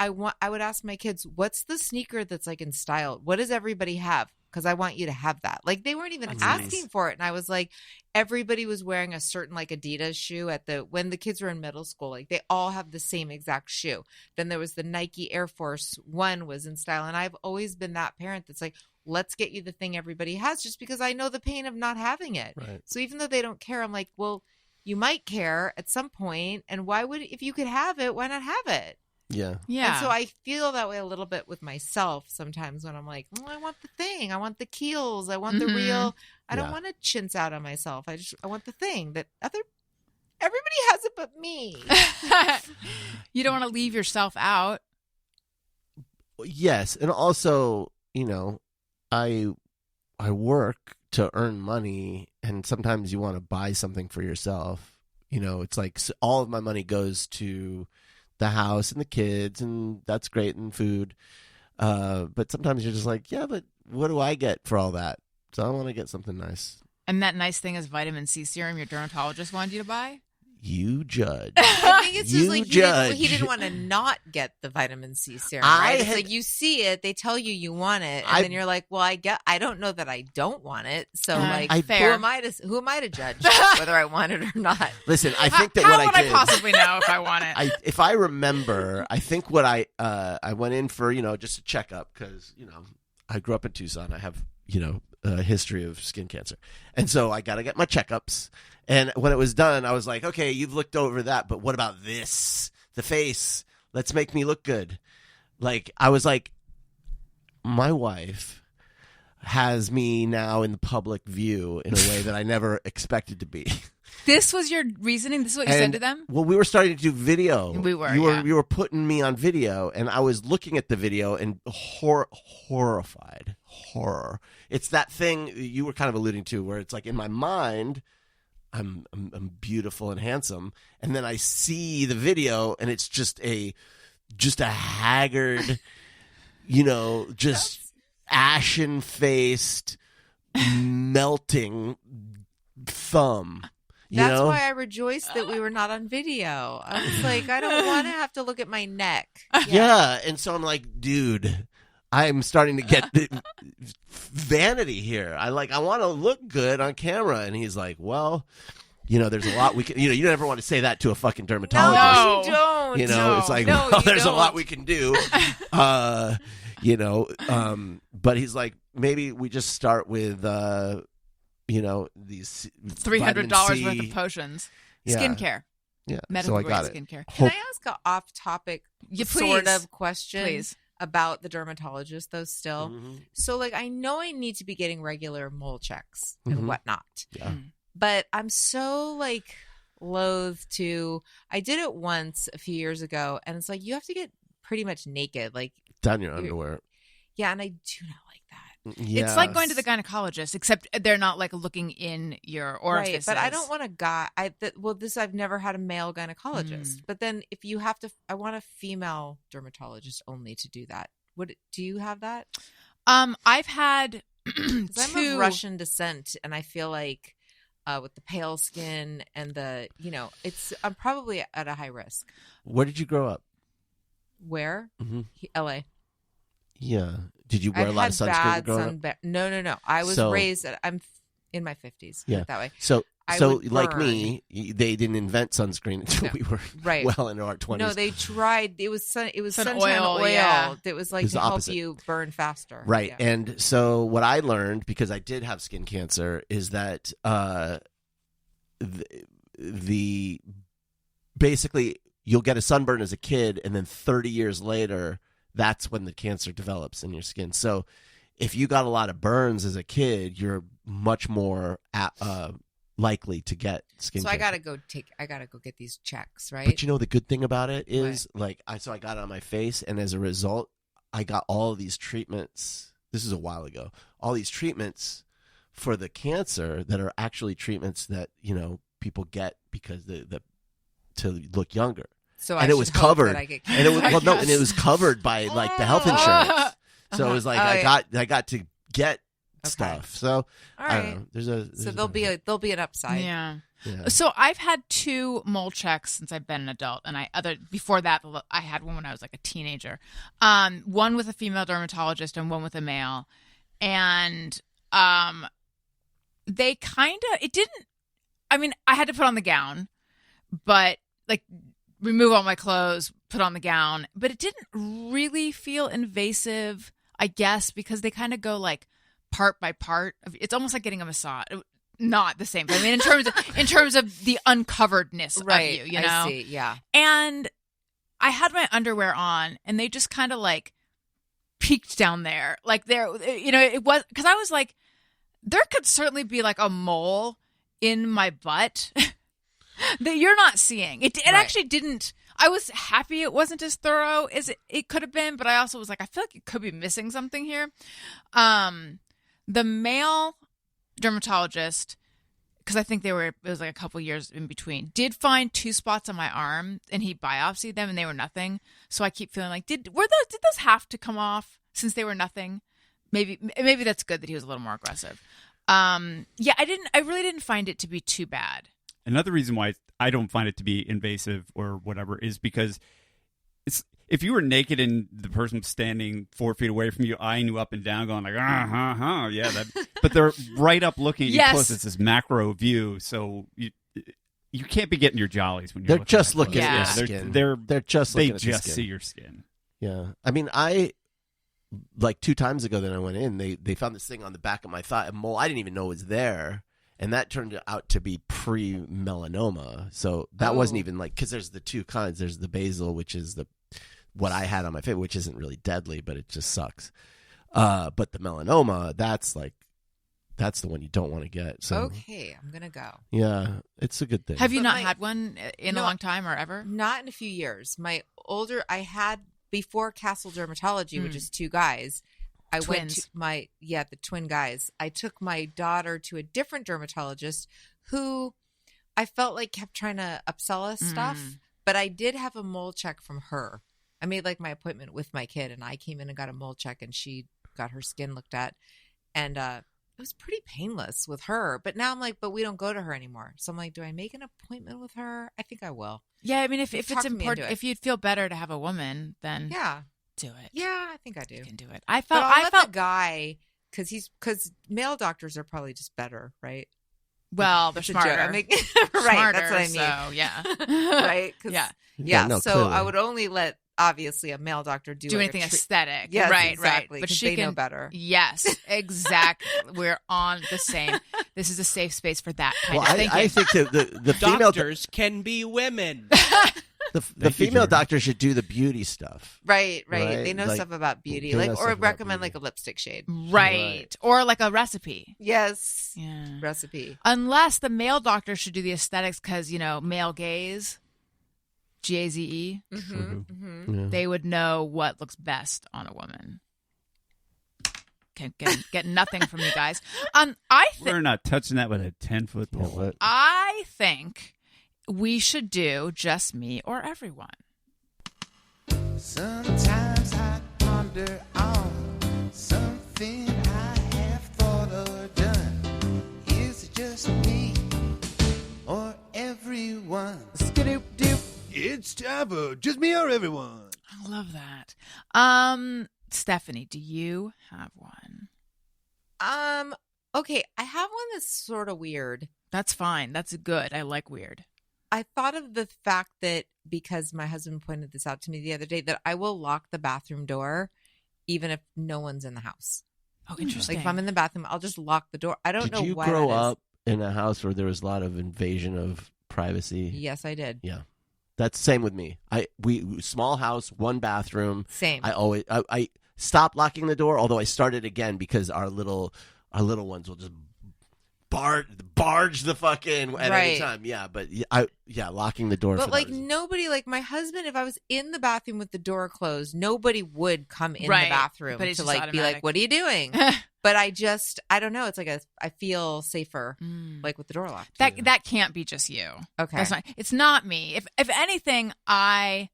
I would ask my kids, what's the sneaker that's like in style? What does everybody have? Because I want you to have that. Like they weren't even That's asking nice. for it. And I was like, everybody was wearing a certain like Adidas shoe when the kids were in middle school. Like they all have the same exact shoe. Then there was the Nike Air Force One was in style. And I've always been that parent that's like, let's get you the thing everybody has, just because I know the pain of not having it. Right. So even though they don't care, I'm like, well, you might care at some point, and why would, if you could have it, why not have it? Yeah. Yeah. And so I feel that way a little bit with myself sometimes when I'm like, oh, I want the thing. I want the keels. I want the real. I don't want to chintz out on myself. I want the thing that everybody has it but me. You don't want to leave yourself out. Yes, and also, I work to earn money, and sometimes you want to buy something for yourself. It's like all of my money goes to the house and the kids, and that's great, and food. But sometimes you're just like, yeah, but what do I get for all that? So I want to get something nice. And that nice thing is vitamin C serum your dermatologist wanted you to buy? You judge. I think it's just You like judge. he didn't want to not get the vitamin C serum, I right? It's had- like you see it, they tell you want it, and then you're like, well, I don't know that I don't want it. So like, who fair. am I to judge whether I want it or not? Listen, I think that How what would I I did. possibly know if I want it? If I remember, I think what I went in for, just a checkup because, I grew up in Tucson. I have, a history of skin cancer. And so I got to get my checkups. And when it was done, I was like, okay, you've looked over that, but what about this? The face. Let's make me look good. Like, I was like, my wife has me now in the public view in a way that I never expected to be. This was your reasoning? This is what you said to them? Well, we were starting to do video. We were, You were putting me on video, and I was looking at the video and horrified. Horror. It's that thing you were kind of alluding to, where it's like in my mind, I'm beautiful and handsome, and then I see the video, and it's just a haggard, just ashen-faced, melting thumb. That's why I rejoiced that we were not on video. I was like, I don't want to have to look at my neck. Yeah, and so I'm like, dude, I'm starting to get the vanity here. I want to look good on camera, and he's like, well, there's a lot we can. You never want to say that to a fucking dermatologist. No, you don't. It's like, No, well, you there's a don't. lot we can do. But he's like, maybe we just start with these $300 vitamin C. worth of potions. Yeah. Skincare. Yeah, Medical so I grade got it. skincare. Can I ask an off-topic Yeah, sort please. of question Please. about the dermatologist, though, still? Mhm. So, like, I know I need to be getting regular mole checks Mhm. and whatnot. Yeah. But I'm so, like, loath to... I did it once a few years ago, and it's like, you have to get pretty much naked. Like, Down your underwear. yeah, and I do not like that. Yeah. It's like going to the gynecologist, except they're not like looking in your orifices. Right, but I don't want a guy. I've never had a male gynecologist. But then if you have to, I want a female dermatologist only to do that. Do you have that? I've had 'Cause I'm two. of Russian descent, and I feel like with the pale skin and I'm probably at a high risk. Where did you grow up? Where? Mhm. LA. Yeah. Did you wear I've a lot had of sunscreen bad growing up? No. I was So- raised. I'm in my 50s. Yeah. That way. So I so would like burn. me, they didn't invent sunscreen until No. we were Right. well into our 20s. No, they tried. It was suntan oil, oil yeah. that was It like was to the help opposite. you burn faster. Right. Yeah. And so what I learned, because I did have skin cancer, is that the basically you'll get a sunburn as a kid, and then 30 years later, that's when the cancer develops in your skin. So if you got a lot of burns as a kid, you're much more likely to get skin So cancer. I gotta go get these checks, right? But the good thing about it is, I got it on my face, and as a result, I got all of these treatments. This is a while ago. All these treatments for the cancer that are actually treatments that people get because to look younger. So And I it was should hope covered. that I get And it was cancer. and it was covered by like the health insurance. So it was like Oh, I got to get Okay. stuff. So All I right. don't know. There's So there'll be an upside. Yeah. yeah. So I've had 2 mole checks since I've been an adult, and before that I had one when I was like a teenager. One with a female dermatologist and one with a male, and they it didn't. I mean, I had to put on the gown, but like remove all my clothes, put on the gown, but it didn't really feel invasive. I guess because they kind of go like, part by part. It's almost like getting a massage. Not the same. But I mean, in terms of the uncoveredness Right. of you, you know? I see. Yeah. And I had my underwear on, and they just kind of like peeked down there. Like there, you know, it was, because I was like, there could certainly be like a mole in my butt that you're not seeing. It Right. actually didn't. I was happy it wasn't as thorough as it could have been, but I also was like, I feel like it could be missing something here. The male dermatologist, because I think it was like a couple years in between, did find 2 spots on my arm, and he biopsied them, and they were nothing. So I keep feeling like, did those have to come off since they were nothing? Maybe that's good that he was a little more aggressive. Yeah, I really didn't find it to be too bad. Another reason why I don't find it to be invasive or whatever is because if you were naked and the person standing 4 feet away from you, eyeing you up and down, going like, yeah, but they're right up looking at you Yes. close. It's this macro view, so you can't be getting your jollies when you're They're looking just at looking Yeah. at your skin. They're just they looking at the just skin. see your skin. Yeah. I mean, I like 2 times ago that I went in, they found this thing on the back of my thigh, a mole I didn't even know was there, and that turned out to be pre-melanoma. So that wasn't even like, because there's the 2 kinds. There's the basal, which is what I had on my face, which isn't really deadly, but it just sucks. But the melanoma, that's the one you don't want to get. So Okay, I'm gonna go. yeah, it's a good thing. Have you But not my- had one in a No. long time or ever? Not in a few years. I had before Castle Dermatology, which is 2 guys. I went to Twins. the twin guys. I took my daughter to a different dermatologist who I felt like kept trying to upsell us stuff, but I did have a mole check from her. I made like my appointment with my kid, and I came in and got a mole check, and she got her skin looked at, and it was pretty painless with her. But now I'm like, but we don't go to her anymore. So I'm like, do I make an appointment with her? I think I will. Yeah, I mean, if Talk it's me into important, it. if you'd feel better to have a woman, then Yeah, do it. yeah, I think I do. You can do it. I But felt. I'll I let felt. the guy because male doctors are probably just better, right? Well, they're It's a joke. smarter. I mean, right, Smarter, that's what I mean. So yeah. Right? 'Cause- Yeah. yeah. no, So clearly. I would only let obviously a male doctor do Do like, anything a aesthetic. Yes, right, exactly, right. But 'cause she they can know better. Yes, exactly. We're on the same. This is a safe space for that kind Well, of thinking. I think the female Doctors can be women. the Thank you, female Jordan. doctor should do the beauty stuff. Right. Right, They know like, stuff about beauty, they know like stuff or about recommend beauty. like a lipstick shade. right. Or like a recipe. Yes. Yeah. Recipe. Unless the male doctor should do the aesthetics because, male gaze, GAZE, Yeah. they would know what looks best on a woman. Okay, get nothing from you guys. We're not touching that with a 10-foot Yeah, pole. what? I think we should do just me or everyone. Sometimes I ponder on something I have thought or done. Is it just me or everyone? It's time for just me or everyone. I love that. Stephanie, do you have one? Okay, I have one that's sort of weird. That's fine. That's good. I like weird. I thought of the fact that because my husband pointed this out to me the other day, that I will lock the bathroom door even if no one's in the house. Oh, interesting. Like if I'm in the bathroom, I'll just lock the door. I don't Did know you why grow that is. up in a house where there was a lot of invasion of privacy? Yes, I did. Yeah. That's the same with me. We small house, 1 bathroom. Same. I stopped locking the door, although I started again because our little ones will just barge the fucking at any Right. time. Yeah, but locking the door. But for like that reason. nobody, like my husband, if I was in the bathroom with the door closed, nobody would come in Right, the bathroom but it's to just like be like, automatic. "What are you doing?" But I don't know. It's like I feel safer like with the door locked. That can't be just you. Okay. That's not. It's not me. If anything, I'll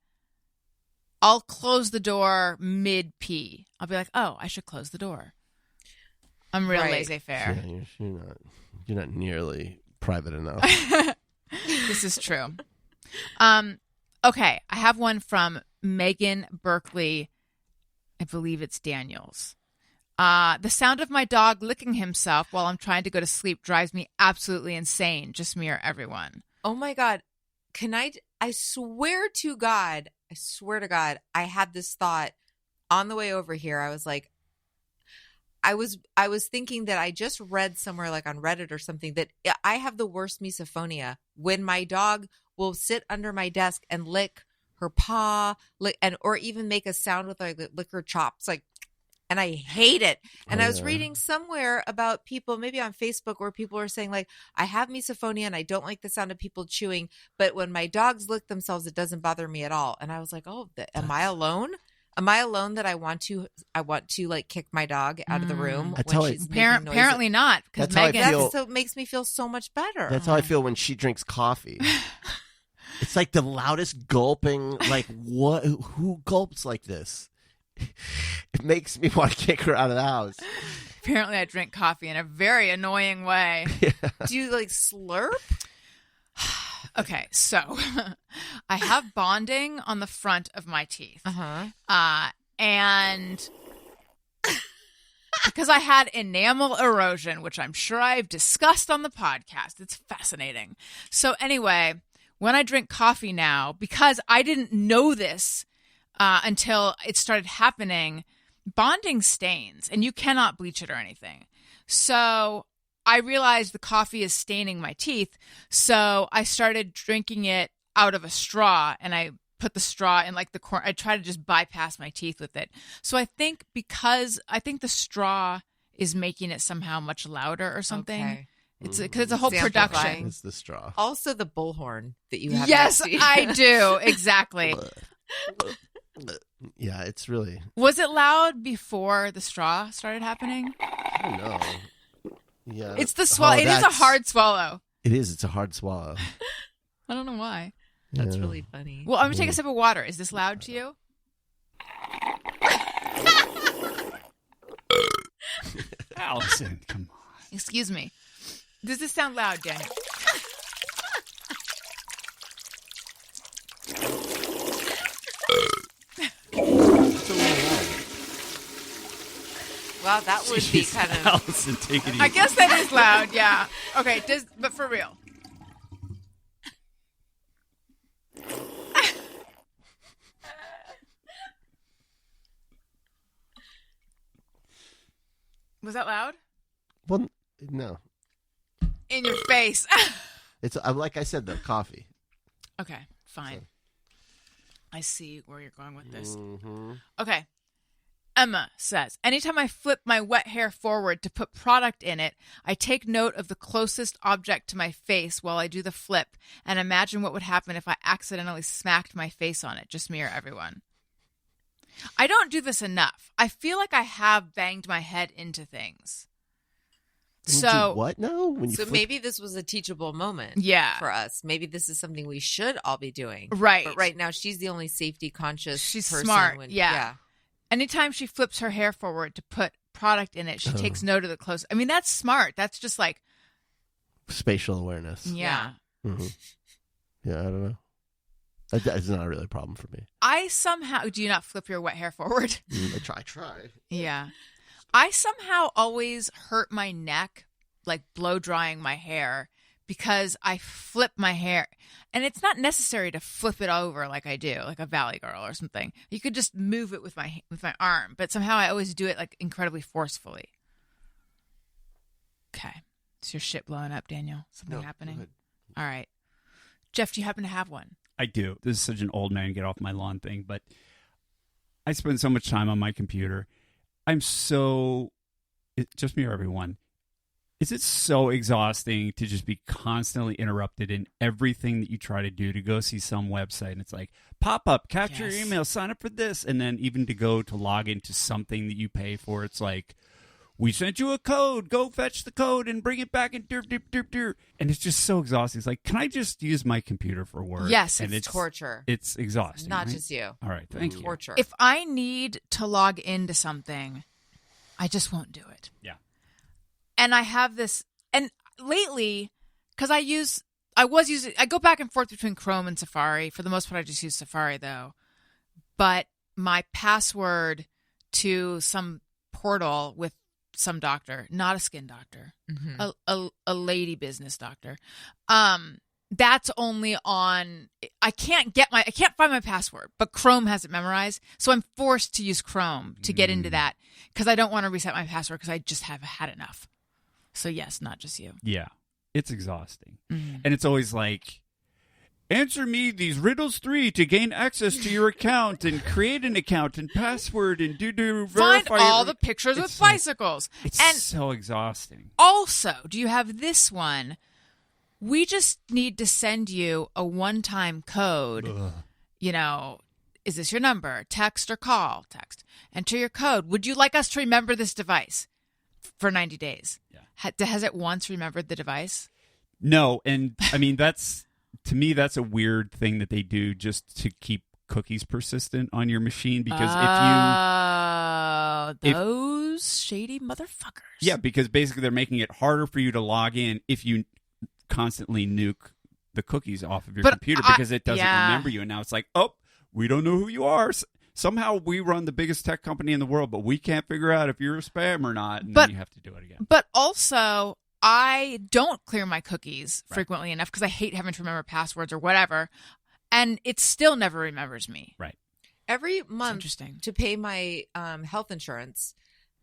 close the door mid pee. I'll be like, oh, I should close the door. I'm real Right. laissez-faire. Yeah, you're not nearly private enough. This is true. Okay, I have one from Megan Berkeley. I believe it's Daniels. The sound of my dog licking himself while I'm trying to go to sleep drives me absolutely insane. Just me or everyone. Oh my God. I swear to God, I had this thought on the way over here. I was like, I was thinking that I just read somewhere like on Reddit or something that I have the worst misophonia when my dog will sit under my desk and lick her paw, or even make a sound with like lick her chops, like, and I hate it. And I was reading somewhere about people, maybe on Facebook, where people are saying like, I have misophonia and I don't like the sound of people chewing, but when my dogs lick themselves, it doesn't bother me at all. And I was like, oh, am I alone? Am I alone that I want to like kick my dog out of the room That's when how she's making noises? Apparently not, because That's how I Megan. feel. So it makes me feel so much better. That's how I feel when she drinks coffee. It's like the loudest gulping. Like, what? Who gulps like this? It makes me want to kick her out of the house. Apparently, I drink coffee in a very annoying way. Do you like slurp? Okay, so I have bonding on the front of my teeth. And because I had enamel erosion, which I'm sure I've discussed on the podcast. It's fascinating. So anyway, when I drink coffee now, because I didn't know this until it started happening, bonding stains, and you cannot bleach it or anything. So I realized the coffee is staining my teeth, so I started drinking it out of a straw, and I put the straw in like the corner. I try to just bypass my teeth with it. So I think because the straw is making it somehow much louder or something. Okay. It's because it's a whole It's production. amplifying. It's the straw. Also the bullhorn that you have. Yes, next to you. I do. Exactly. Yeah, it's really. Was it loud before the straw started happening? I don't know. Yeah, It's the swallow. It is a that's- hard swallow. It is. It's a hard swallow. I don't know why. That's Yeah. really funny. Well, I'm gonna take a sip of water. Is this loud to you? Allison, come on. Excuse me. Does this sound loud, Daniel? Wow, that would be Jeez, kind of. Allison, take it easy. I guess that is loud. Yeah. Okay. But for real. Was that loud? Well, no. In your face. It's like I said, the coffee. Okay, fine. I see where you're going with this. Mm-hmm. Okay. Emma says, anytime I flip my wet hair forward to put product in it, I take note of the closest object to my face while I do the flip and imagine what would happen if I accidentally smacked my face on it. Just me or everyone. I don't do this enough. I feel like I have banged my head into things. So what? No. When you So flip- maybe this was a teachable moment. Yeah. For us, maybe this is something we should all be doing. Right. But right now, she's the only safety conscious. She's person smart. when- Yeah. Anytime she flips her hair forward to put product in it, she takes note of the close. I mean, that's smart. That's just like, spatial awareness. yeah. Mm-hmm. Yeah, I don't know. That's not really a problem for me. I somehow, do you not flip your wet hair forward? I try. Yeah. I somehow always hurt my neck, like blow drying my hair, because I flip my hair. And it's not necessary to flip it over like I do, like a Valley Girl or something. You could just move it with my arm, but somehow I always do it like incredibly forcefully. Okay. Is your shit blowing up, Daniel? Something happening? Good. All right. Jeff, do you happen to have one? I do. This is such an old man get off my lawn thing, but I spend so much time on my computer. Just me or everyone. Is it so exhausting to just be constantly interrupted in everything that you try to do, to go see some website and it's like pop up, capture your email, sign up for this, and then even to go to log into something that you pay for, it's like, we sent you a code, go fetch the code and bring it back and and it's just so exhausting. It's like, can I just use my computer for work? Yes, and It's torture. It's exhausting. Not right? just you. All right, thank you. Torture. If I need to log into something, I just won't do it. Yeah. And I have this, and lately, because I go back and forth between Chrome and Safari. For the most part, I just use Safari though. But my password to some portal with some doctor, not a skin doctor, a lady business doctor, that's only on. I can't find my password, but Chrome has it memorized, so I'm forced to use Chrome to get into that because I don't want to reset my password because I just have had enough. So yes, not just you. Yeah, it's exhausting, and it's always like, answer me these riddles 3 to gain access to your account and create an account and password and Find verify all the pictures with bicycles. It's And so exhausting. also, do you have this one? We just need to send you a one-time code. Is this your number? Text or call? Text. Enter your code. Would you like us to remember this device for 90 days? Yeah. Has it once remembered the device? No, and I mean, to me, that's a weird thing that they do just to keep cookies persistent on your machine because those shady motherfuckers. Yeah, because basically they're making it harder for you to log in if you constantly nuke the cookies off of your computer because it doesn't remember you. And now it's like, oh, we don't know who you are. Somehow we run the biggest tech company in the world, but we can't figure out if you're a spam or not. And then you have to do it again. But also, I don't clear my cookies frequently enough because I hate having to remember passwords or whatever. And it still never remembers me. Right. Every month to pay my health insurance,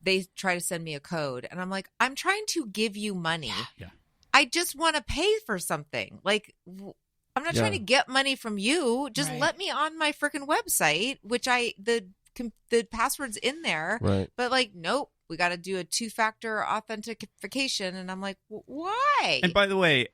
they try to send me a code. And I'm like, I'm trying to give you money. Yeah. I just want to pay for something. Like, I'm not trying to get money from you. Just let me on my freaking website, which the password's in there. Right. But like, nope, we got to do a 2-factor authentication. And I'm like, why? And by the way,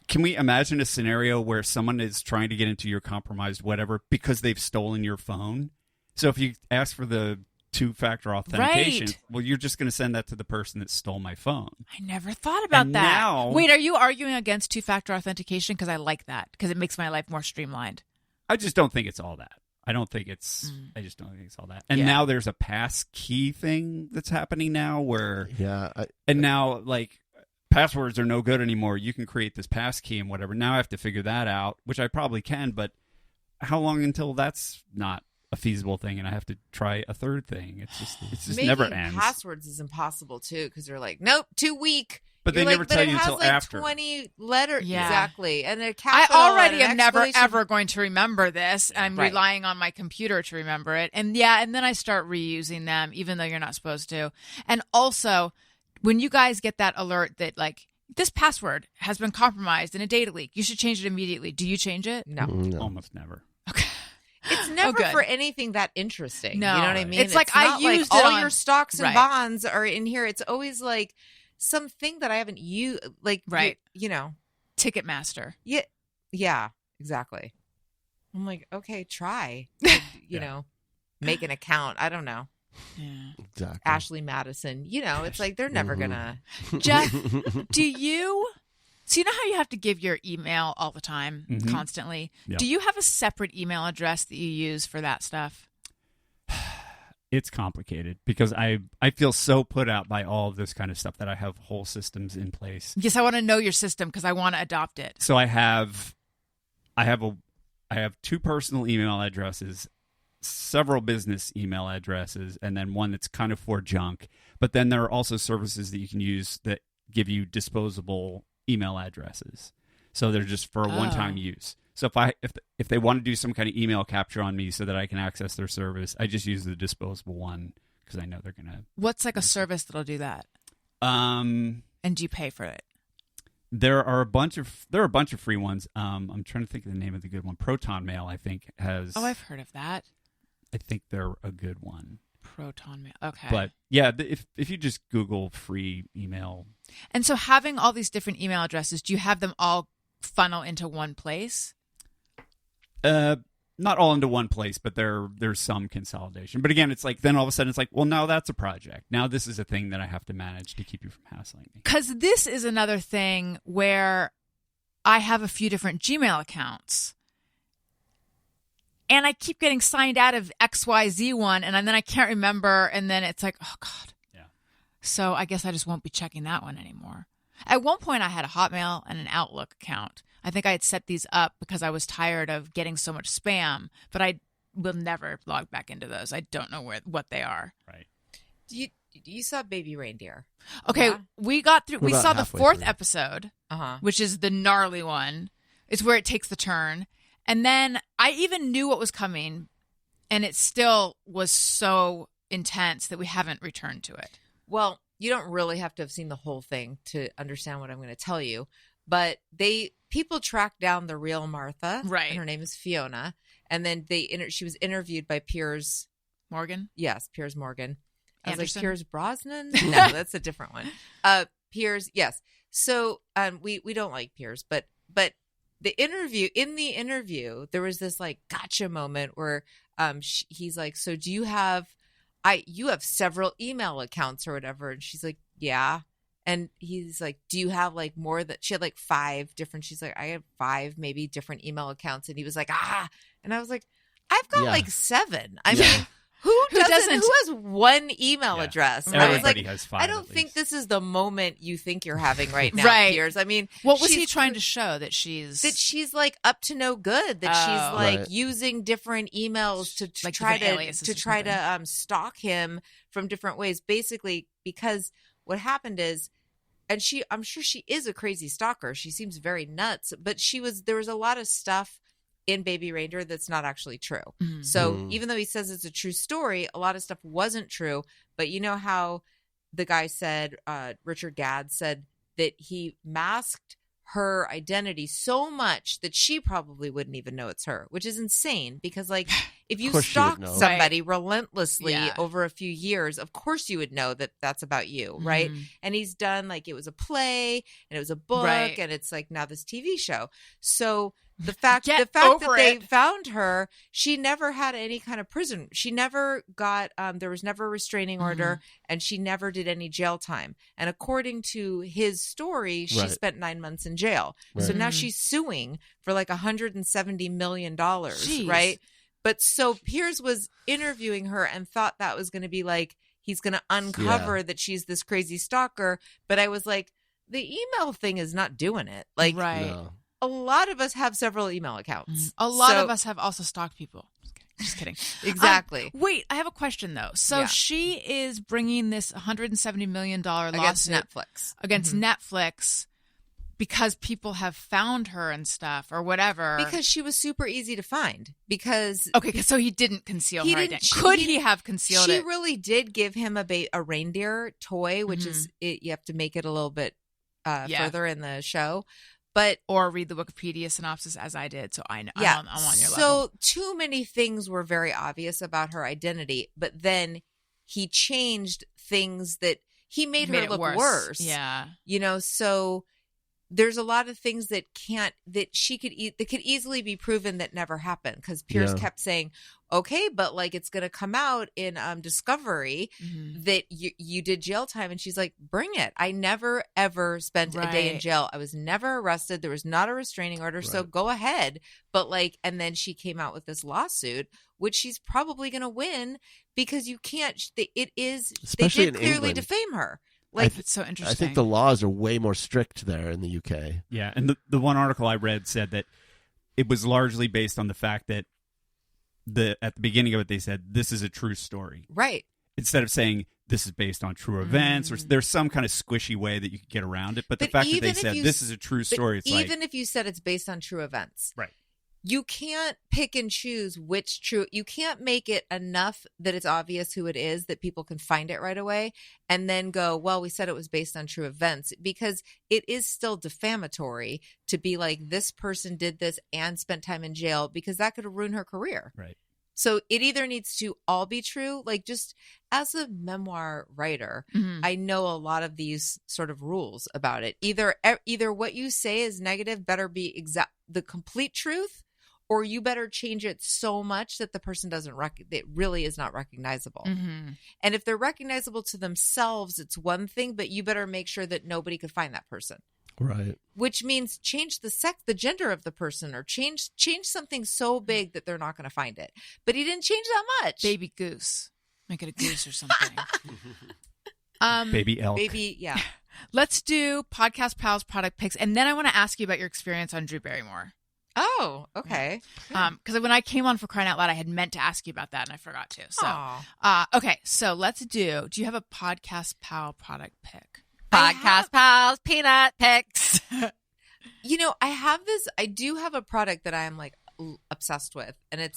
can we imagine a scenario where someone is trying to get into your compromised whatever because they've stolen your phone? So if you ask for the 2-factor authentication, well, you're just going to send that to the person that stole my phone. I never thought about that. Now, wait, are you arguing against 2-factor authentication? Because I like that because it makes my life more streamlined. I just don't think it's all that. I just don't think it's all that. And now there's a pass key thing that's happening now where now like passwords are no good anymore. You can create this pass key and whatever. Now I have to figure that out, which I probably can, but how long until that's not a feasible thing and I have to try a third thing? It's just never ends. Passwords is impossible too because they're like, nope, too weak. But they never tell you until after. 20 letters exactly, and they're I already am never ever going to remember this. I'm relying on my computer to remember it, and then I start reusing them, even though you're not supposed to. And also, when you guys get that alert that like this password has been compromised in a data leak, you should change it immediately. Do you change it? No. Almost never. Okay. It's never for anything that interesting. No. You know what I mean? It's like I used like it all your stocks and bonds are in here. It's always like something that I haven't used, like Ticketmaster. Yeah, exactly. I'm like, okay, try. Make an account. I don't know. Yeah, exactly. Ashley Madison. It's like they're never gonna. Jeff, do you? So you know how you have to give your email all the time, constantly? Yeah. Do you have a separate email address that you use for that stuff? It's complicated because I feel so put out by all of this kind of stuff that I have whole systems in place. Yes, I want to know your system because I want to adopt it. So I have 2 personal email addresses, several business email addresses, and then one that's kind of for junk. But then there are also services that you can use that give you disposable email addresses. So they're just for a one-time use. So if they want to do some kind of email capture on me so that I can access their service, I just use the disposable one because I know they're going to. What's like a service that'll do that? And do you pay for it? There are a bunch of free ones. I'm trying to think of the name of the good one. Proton Mail, I think, has. Oh, I've heard of that. I think they're a good one. Proton Mail. Okay. But yeah, if you just Google free email. And so having all these different email addresses, do you have them all funnel into one place? Not all into one place, but there's some consolidation. But again, it's like then all of a sudden it's like, well, now that's a project. Now this is a thing that I have to manage to keep you from hassling me. Because this is another thing where I have a few different Gmail accounts. And I keep getting signed out of XYZ one, and then I can't remember, and then it's like, oh, God. Yeah. So I guess I just won't be checking that one anymore. At one point, I had a Hotmail and an Outlook account. I think I had set these up because I was tired of getting so much spam, but I will never log back into those. I don't know what they are. Right. You saw Baby Reindeer. Okay, Yeah. we got through. We're We about saw the halfway 4th through. episode, Uh-huh. which is the gnarly one. It's where it takes the turn. And then I even knew what was coming, and it still was so intense that we haven't returned to it. Well, you don't really have to have seen the whole thing to understand what I'm going to tell you, but people tracked down the real Martha. Right. And her name is Fiona. And then she was interviewed by Piers. Morgan? Yes, Piers Morgan. I was Anderson? like, Piers Brosnan? No, that's a different one. Piers, yes. So we don't like Piers, but in the interview, there was this like gotcha moment where he's like, so do you have several email accounts or whatever? And she's like, yeah. And he's like, do you have like more that she had like 5 different, she's like, I have 5 maybe different email accounts. And he was like, and I was like, I've got like 7. I mean, who has one email address? Everybody I was like, has 5 I don't think this is the moment you think you're having right now, Right. Piers. I mean, What was he trying to show? That she's like up to no good, that she's like Right. using different emails to Like try different aliases to or try something. to stalk him from different ways, basically, because what happened is, and I'm sure she is a crazy stalker. She seems very nuts, but there was a lot of stuff in Baby Reindeer that's not actually true. Mhm. So even though he says it's a true story, a lot of stuff wasn't true. But you know how the guy said, Richard Gadd said that he masked her identity so much that she probably wouldn't even know it's her, which is insane because like if you Of course she would stalk know. somebody relentlessly Yeah. over a few years, of course you would know that that's about you, right? Mhm. And he's done like it was a play and it was a book Right. and it's like now this TV show. So the fact Get that over they it. found her, she never had any kind of prison. She never got there was never a restraining order and she never did any jail time. And according to his story, she Right. spent 9 months in jail. So Right. now she's suing for like $170 million, Jeez. right? But so Piers was interviewing her and thought that was going to be like, he's going to uncover that she's this crazy stalker. But I was like, the email thing is not doing it. Like, right. No. a lot of us have several email accounts. A lot So- of us have also stalked people. Just kidding. Exactly. Wait, I have a question though. So Yeah. she is bringing this $170 million Against lawsuit Netflix. against Netflix because people have found her and stuff or whatever. Because she was super easy to find. Because Okay, so he didn't conceal He her didn't- identity. she- Could he- he have concealed she it? really did give him a reindeer toy, which is you have to make it a little bit Yeah. further in the show. But Or read the Wikipedia synopsis as I did, so I know. yeah, I'm on your so level. too many things were very obvious about her identity, but then he changed things that he made her it look worse. Yeah. You know, so there's a lot of things that she could that could easily be proven that never happened because Piers Yeah. kept saying, okay, but like it's going to come out in Discovery Mhm. that you did jail time. And she's like, bring it. I never, ever spent a day in Right. jail. I was never arrested. There was not a restraining order. So Right. go ahead. But like, and then she came out with this lawsuit, which she's probably going to win because you can't, Especially they did in clearly England. defame her. Like, It's so interesting. I think the laws are way more strict there in the UK. Yeah, and the one article I read said that it was largely based on the fact that at the beginning of it they said this is a true story right. instead of saying this is based on true events or there's some kind of squishy way that you could get around it. But the But fact that even they if said you this is a true story, it's like even if you said it's based on true events, right. you can't pick and choose which true. You can't make it enough that it's obvious who it is that people can find it right away, and then go, well, we said it was based on true events because it is still defamatory to be like this person did this and spent time in jail because that could ruin her career. Right. So it either needs to all be true, like just as a memoir writer, Mhm. I know a lot of these sort of rules about it. Either what you say is negative better be the complete truth, or you better change it so much that the person it really is not recognizable. Mhm. And if they're recognizable to themselves, it's one thing, but you better make sure that nobody could find that person. Right. Which means change the gender of the person, or change something so big that they're not going to find it. But he didn't change that much. Baby goose. Make it a goose or something. Baby elk. Baby, yeah. Let's do Podcast Pals product picks. And then I want to ask you about your experience on Drew Barrymore. Oh, okay. Because when I came on for Crying Out Loud, I had meant to ask you about that, and I forgot to. So, Aw. okay, so let's do you have a Podcast Pal product pick? Podcast Pals, peanut picks. I do have a product that I'm like obsessed with, and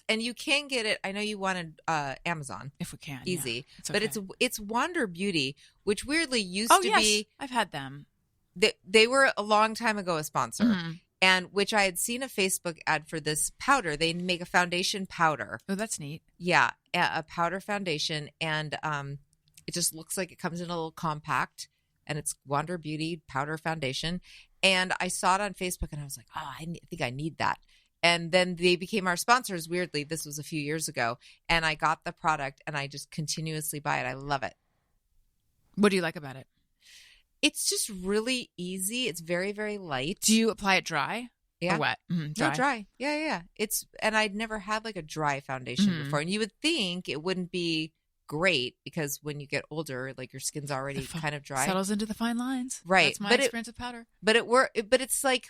and you can get it. I know you wanted Amazon If we can. easy, Yeah. It's but okay. it's Wander Beauty, which weirdly used Oh, to yes. be. I've had them. They were a long time ago a sponsor, Mhm. and which I had seen a Facebook ad for this powder. They make a foundation powder. Oh, that's neat. Yeah, a powder foundation, and it just looks like it comes in a little compact, and it's Wander Beauty powder foundation. And I saw it on Facebook, and I was like, oh, I think I need that. And then they became our sponsors. Weirdly, this was a few years ago, and I got the product, and I just continuously buy it. I love it. What do you like about it? It's just really easy. It's very, very light. Do you apply it dry Yeah. or wet? Mhm, No, dry. Yeah. And I'd never had like a dry foundation Mhm. before. And you would think it wouldn't be great because when you get older, like your skin's already kind of dry. Settles into the fine lines. Right. That's my But experience with powder. But it's like,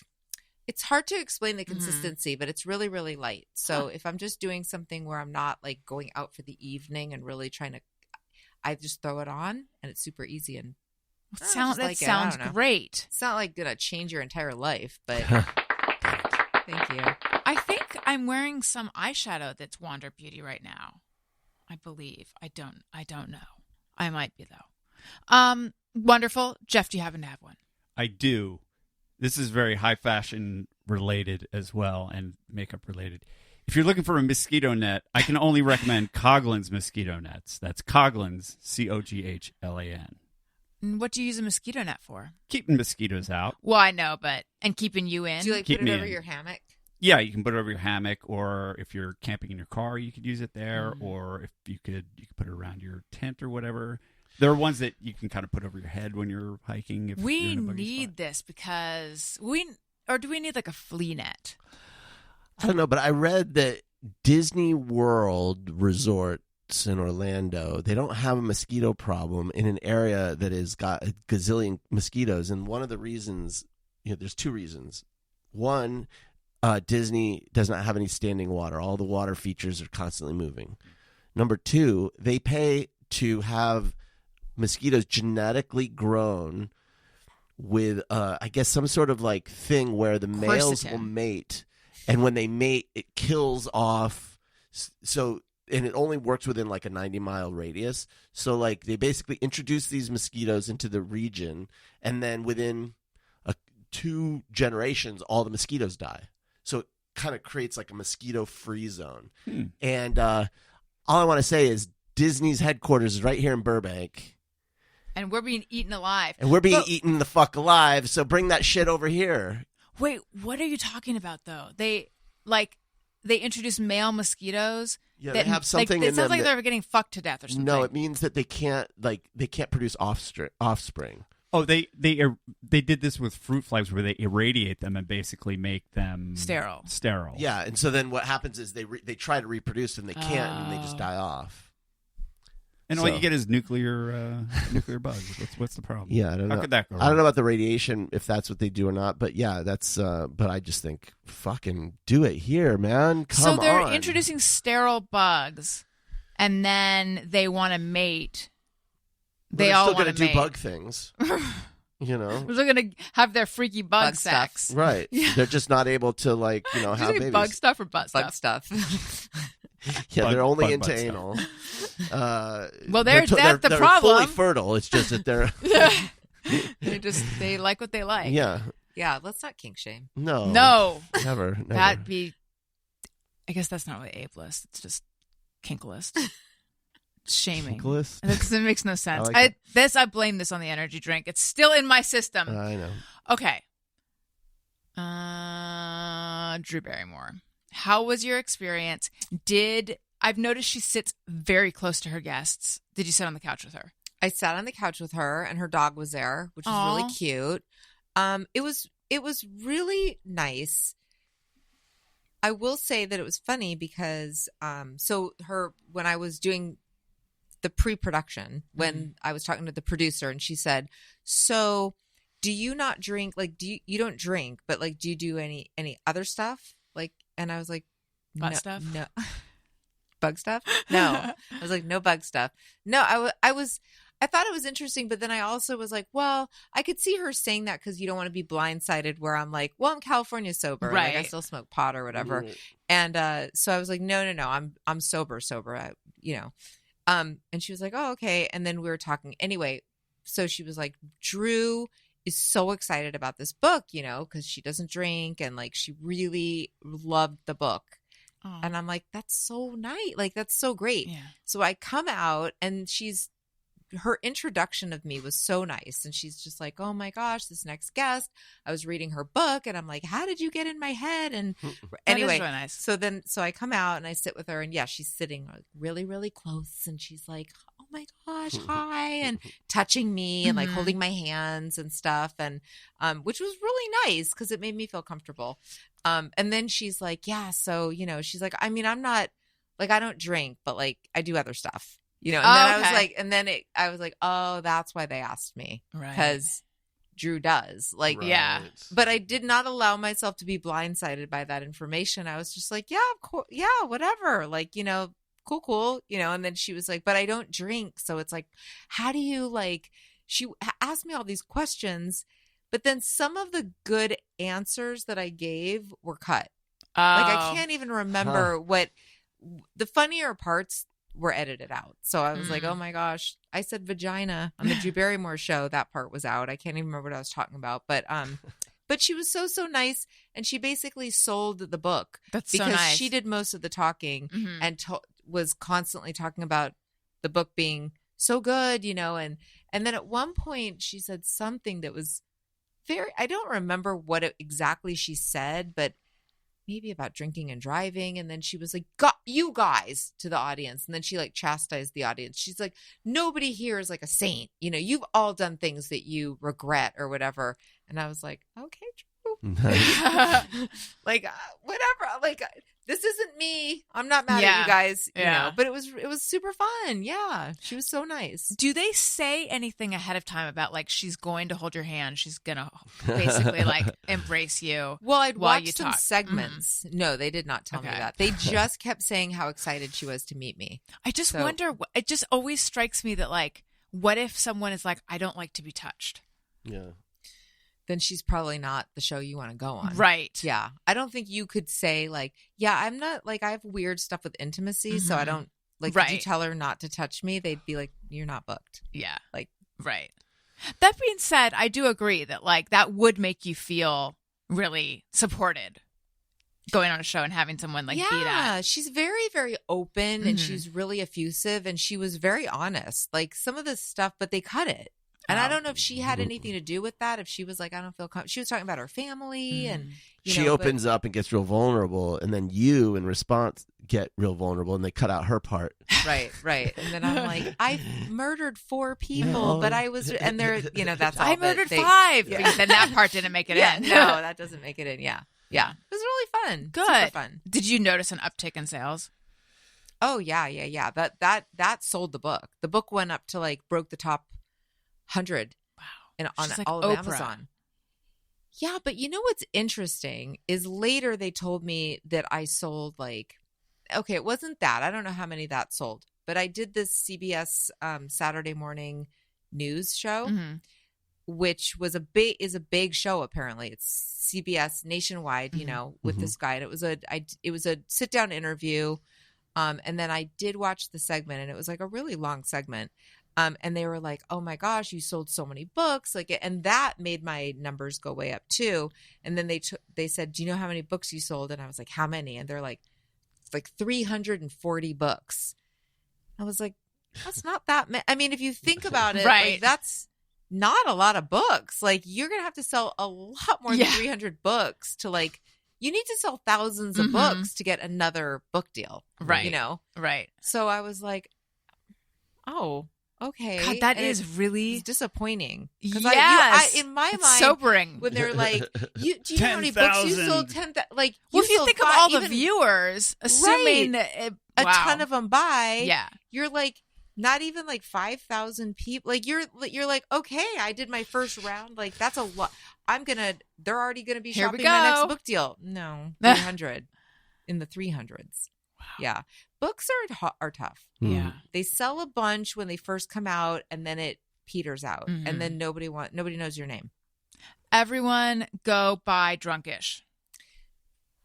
it's hard to explain the consistency, but it's really, really light. So if I'm just doing something where I'm not like going out for the evening and really trying to, I just throw it on and it's super easy. And That just sounds like it. I don't know. great. It's not like going to change your entire life, but thank you. I think I'm wearing some eyeshadow that's Wander Beauty right now. I believe. I don't know. I might be though. Wonderful. Jeff, do you happen to have one? I do. This is very high fashion related as well and makeup related. If you're looking for a mosquito net, I can only recommend Coughlin's mosquito nets. That's Coughlin's, Coghlan. And what do you use a mosquito net for? Keeping mosquitoes out. Well, I know, and keeping you in. Do you like Keep put it me over in. your hammock? Yeah, you can put it over your hammock, or if you're camping in your car, you could use it there, or if you could put it around your tent or whatever. There are ones that you can kind of put over your head when you're hiking. If we you're in a buggy need spot. this because do we need like a flea net? I don't know, but I read that Disney World resorts in Orlando, they don't have a mosquito problem in an area that has got a gazillion mosquitoes. And one of the reasons, there's two reasons. One, Disney does not have any standing water. All the water features are constantly moving. Number two, they pay to have mosquitoes genetically grown with, I guess, some sort of like thing where the males will mate. And when they mate, it kills off. And it only works within like a 90-mile radius. So like they basically introduce these mosquitoes into the region, and then within 2 generations, all the mosquitoes die. So it kind of creates like a mosquito-free zone. And all I want to say is Disney's headquarters is right here in Burbank. And we're being eaten alive. And we're being eaten the fuck alive, so bring that shit over here. Wait, what are you talking about though? They introduce male mosquitoes. Yeah, they have something in it sounds them like that- they're getting fucked to death or something. No, it means that they can't produce offspring. Oh, they did this with fruit flies where they irradiate them and basically make them Sterile. Yeah, and so then what happens is they try to reproduce and they can't, and they just die off. And all you get is nuclear bugs. What's the problem? Yeah, I don't know. How could that go I don't wrong? know about the radiation, if that's what they do or not, but yeah, that's. But I just think, fucking do it here, man. Come So they're on. introducing sterile bugs, and then they want to mate. But They they're all still want gonna to do mate. bug things. They're They're going to have their freaky bug Bug stuff. sex. right. They're just not able to Did you have say babies. bug stuff or butt Bug stuff? stuff. Yeah, Bug- they're only bug into butt anal. Well, that's the they're problem. fully fertile. It's just that they're. They like what they like. Yeah. Yeah, let's not kink shame. No. No, Never. that'd be. I guess that's not really ableist. It's just kinklist. Shaming. Kinklist? That makes no sense. I like I blame this on the energy drink. It's still in my system. I know. Okay. Drew Barrymore. How was your experience? I've noticed she sits very close to her guests. Did you sit on the couch with her? I sat on the couch with her, and her dog was there, which was Aw. really cute. It was really nice. I will say that it was funny because when I was doing the pre-production, when I was talking to the producer, and she said, "So do you not drink? Like, you don't drink, but like, do you do any other stuff? Like, and I was like, Butt stuff? No. Bug stuff? No. I was like, no bug stuff. No, I thought it was interesting, but then I also was like, well, I could see her saying that because you don't want to be blindsided where I'm like, well, I'm California sober. Right. Like, I still smoke pot or whatever. And so I was like, no, I'm sober. And she was like, oh, okay. And then we were talking anyway. So she was like, Drew is so excited about this book, because she doesn't drink and like she really loved the book. Oh. And I'm like, that's so nice. Like, that's so great. Yeah. So I come out and her introduction of me was so nice. And she's just like, oh my gosh, this next guest, I was reading her book and I'm like, how did you get in my head? And anyway, really nice. So I come out and I sit with her and yeah, she's sitting really, really close. And she's like, oh my gosh, hi. And touching me and like holding my hands and stuff. And, which was really nice because it made me feel comfortable. And then she's like, yeah, so, she's like, I mean, I'm not like, I don't drink, but like I do other stuff. And then I was like, I was like, oh, that's why they asked me. Right. Because Drew does. Like, yeah. But I did not allow myself to be blindsided by that information. I was just like, yeah, cool. Yeah, whatever. Like, cool. And then she was like, but I don't drink. So it's like, how do you like, she asked me all these questions, but then some of the good answers that I gave were cut. Oh. Like, I can't even remember what the funnier parts were edited out. So I was like, oh my gosh, I said vagina on the Drew Barrymore show. That part was out. I can't even remember what I was talking about, but she was so nice. And she basically sold the book. That's so because nice. she did most of the talking and was constantly talking about the book being so good, and then at one point she said something that was I don't remember what exactly she said, but maybe about drinking and driving. And then she was like, you guys, to the audience. And then she like chastised the audience. She's like, nobody here is like a saint. You've all done things that you regret or whatever. And I was like, okay, Drew. Like, whatever. Like, this isn't me. I'm not mad at you guys, but it was super fun. Yeah. She was so nice. Do they say anything ahead of time about like she's going to hold your hand? She's going to basically like embrace you. Well, I'd while watched you some talk. segments. No, they did not tell me that. They just kept saying how excited she was to meet me. I just wonder, it just always strikes me that like, what if someone is like, I don't like to be touched? Yeah. Then she's probably not the show you want to go on. Right. Yeah. I don't think you could say like, yeah, I'm not like, I have weird stuff with intimacy. So I don't like, Right. Did you tell her not to touch me? They'd be like, you're not booked. Yeah. Like, right. That being said, I do agree that like that would make you feel really supported going on a show and having someone like be that. Yeah. She's very, very open and she's really effusive and she was very honest. Like some of the stuff, but they cut it. And I don't know if she had anything to do with that. If she was like, I don't feel comfortable. She was talking about her family and she opens up and gets real vulnerable, and then you, in response, get real vulnerable, and they cut out her part. Right. And then I'm like, I murdered 4 people, but I was, and they're, that's all. I murdered 5. Yeah. Then that part didn't make it in. No, that doesn't make it in. Yeah. It was really fun. Good. Super fun. Did you notice an uptick in sales? Oh yeah. That sold the book. The book went up to like broke the top 100. Wow. On She's like all of Oprah. Amazon. Yeah, but you know what's interesting is later they told me that I sold like, okay, it wasn't that. I don't know how many that sold, but I did this CBS Saturday morning news show, which was a big show. Apparently, it's CBS nationwide. With this guy, and it was a sit down interview, and then I did watch the segment, and it was like a really long segment. And they were like, oh my gosh, you sold so many books. Like, and that made my numbers go way up too. And then they said, do you know how many books you sold? And I was like, how many? And they're like 340 books. I was like, that's not that many. I mean, if you think about it, Right. like, that's not a lot of books. Like you're going to have to sell a lot more than 300 books to like, you need to sell thousands of books to get another book deal. Right. Right. So I was like, oh, okay. God, that And is really it's disappointing. Yes. I in my It's mind, sobering. when they're like, do you know how many books you 10,000. sold? 10,000. Like, Well, if you sold think of all the viewers, assuming a ton of them buy, yeah, you're like, Not even like 5,000 people. Like you're like, okay, I did my first round. Like that's a lot. They're already going to be Here we shopping my next go. book deal. No, 300 in the 300s. Wow. Yeah. Books are tough. Yeah. They sell a bunch when they first come out and then it peters out and then nobody knows your name. Everyone go buy Drunkish.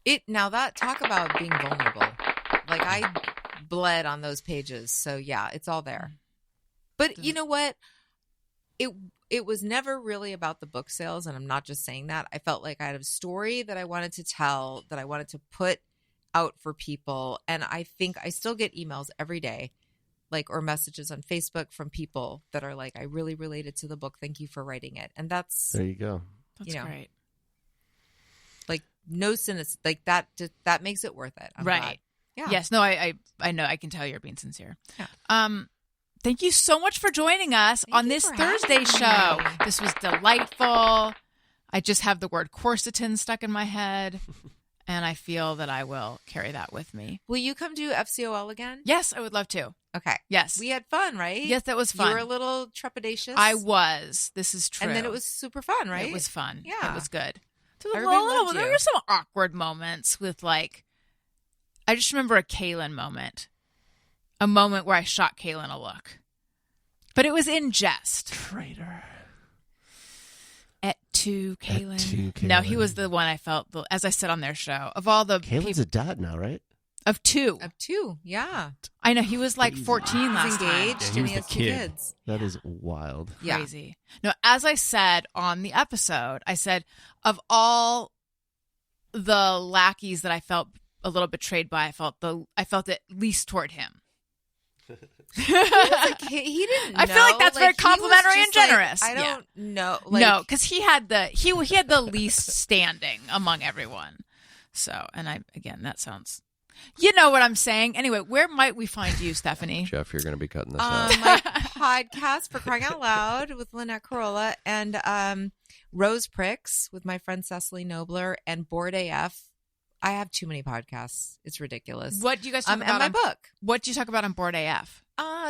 Talk about being vulnerable. Like I bled on those pages. So yeah, it's all there. But you know what? It was never really about the book sales, and I'm not just saying that. I felt like I had a story that I wanted to tell, that I wanted to put out for people, and I think I still get emails every day, like, or messages on Facebook from people that are like, I really related to the book. Thank you for writing it. And that's There you go. That's great. Like no cynicism, like that makes it worth it. I'm right. glad. Yeah. Yes. No, I know. I can tell you're being sincere. Yeah. Thank you so much for joining us Thank on you this for Thursday having show. me. This was delightful. I just have the word quercetin stuck in my head, and I feel that I will carry that with me. Will you come do FCOL again? Yes, I would love to. Okay. Yes. We had fun, right? Yes, that was fun. You were a little trepidatious. I was. This is true. And then it was super fun, right? It was fun. Yeah. It was good. Everybody loved There you. were some awkward moments with, like, I just remember a Kaylin moment. A moment where I shot Kaylin a look. But it was in jest. Traitor. Et tu, Kaylin. tu, Kaylin. No, he was the one I felt, as I said on their show, of all the Kaylin's people, a dad now, right? of two. Up two, yeah. I know, he was like 14 He's last time. engaged Yeah, he and was he the has two kid. kids. That is wild. Yeah. Crazy. No, as I said on the episode, I said, of all the lackeys that I felt a little betrayed by, I felt it least toward him. He was a kid. He didn't know. I feel like that's very he was complimentary just and generous. Like, I Yeah. don't know. Like, No, because he had the least standing among everyone. So, and that sounds, you know what I'm saying. Anyway, where might we find you, Stephanie? Jeff, you're going to be cutting this out. my podcast, For Crying Out Loud, with Lynette Carolla, and Rose Pricks with my friend Cecily Nobler, and Bored AF. I have too many podcasts. It's ridiculous. What do you guys talk about? And my book. What do you talk about on Bored AF?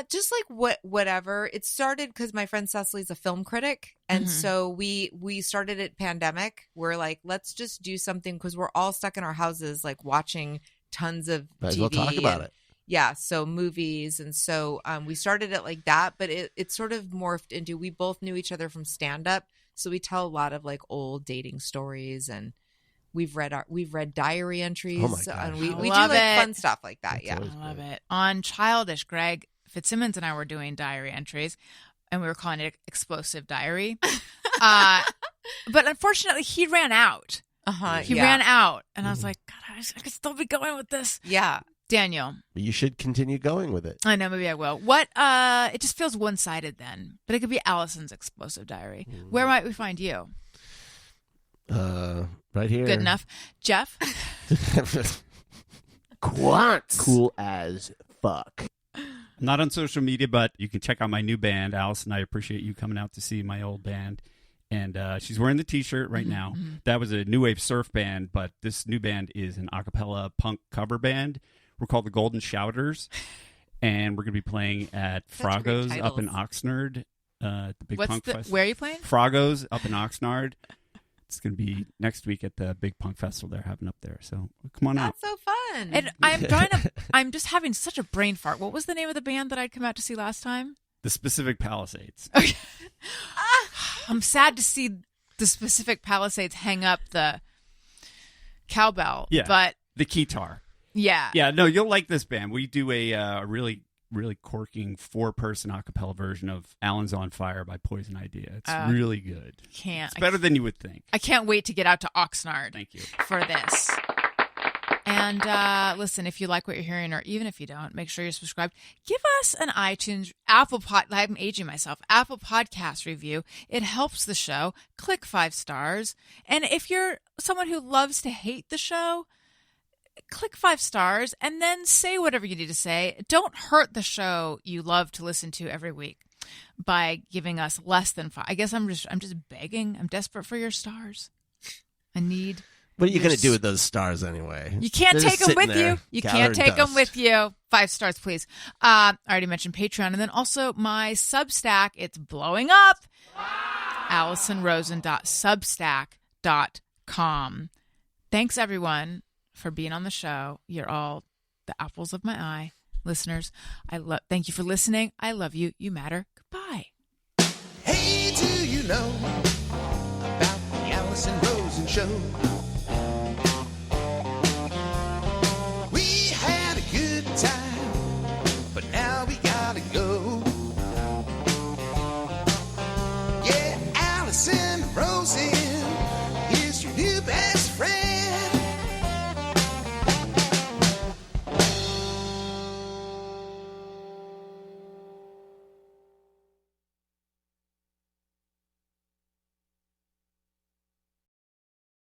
Just like whatever. It started because my friend Cecily's a film critic, and so we started it pandemic. We're like, let's just do something because we're all stuck in our houses, like watching tons of Might TV. as well talk about it. Yeah, so movies, and so we started it like that, but it sort of morphed into, we both knew each other from stand up, so we tell a lot of like old dating stories, and we've read diary entries, Oh my gosh. and we do Love like it. fun stuff like that. That's Yeah. always I love great. it. On Childish, Greg Fitzsimmons and I were doing diary entries, and we were calling it Explosive Diary. But unfortunately, he ran out. He ran out, and I was like, God, I could still be going with this. Yeah. Daniel, You should continue going with it. I know, maybe I will. It just feels one-sided then, but it could be Allison's Explosive Diary. Where might we find you? Right here. Good enough. Jeff? Cool as fuck. I'm not on social media, but you can check out my new band, Allison. I appreciate you coming out to see my old band. And she's wearing the T-shirt right now. That was a new wave surf band, but this new band is an a cappella punk cover band. We're called the Golden Shouters, and we're going to be playing at Such great Fragos up in titles. Oxnard, at the Big Punk Festival. Where are you playing? Fragos up in Oxnard. It's going to be next week at the Big Punk Festival they're having up there. So come on out. That's so fun. And I'm just having such a brain fart. What was the name of the band that I'd come out to see last time? The Specific Palisades. I'm sad to see the Specific Palisades hang up the cowbell. Yeah. But The Keytar. yeah. Yeah, no, you'll like this band. We do a really, really corking 4-person a cappella version of Alan's on Fire by Poison Idea. It's really good. Can't. It's better than you would think. I can't wait to get out to Oxnard Thank you. for this. And listen, if you like what you're hearing, or even if you don't, make sure you're subscribed. Give us an iTunes, I'm aging myself, Apple Podcast review. It helps the show. Click 5 stars. And if you're someone who loves to hate the show, click 5 stars and then say whatever you need to say. Don't hurt the show you love to listen to every week by giving us less than 5. I guess I'm just begging. I'm desperate for your stars. I need What are you going to do with those stars anyway? You can't They're take just them with sitting there, you. You gathering can't take them dust. with you. 5 stars, please. I already mentioned Patreon. And then also my Substack. It's blowing up. AllisonRosen.substack.com. Thanks, everyone, for being on the show. You're all the apples of my eye. Listeners, thank you for listening. I love you. You matter. Goodbye. Hey, do you know about the Allison Rosen show?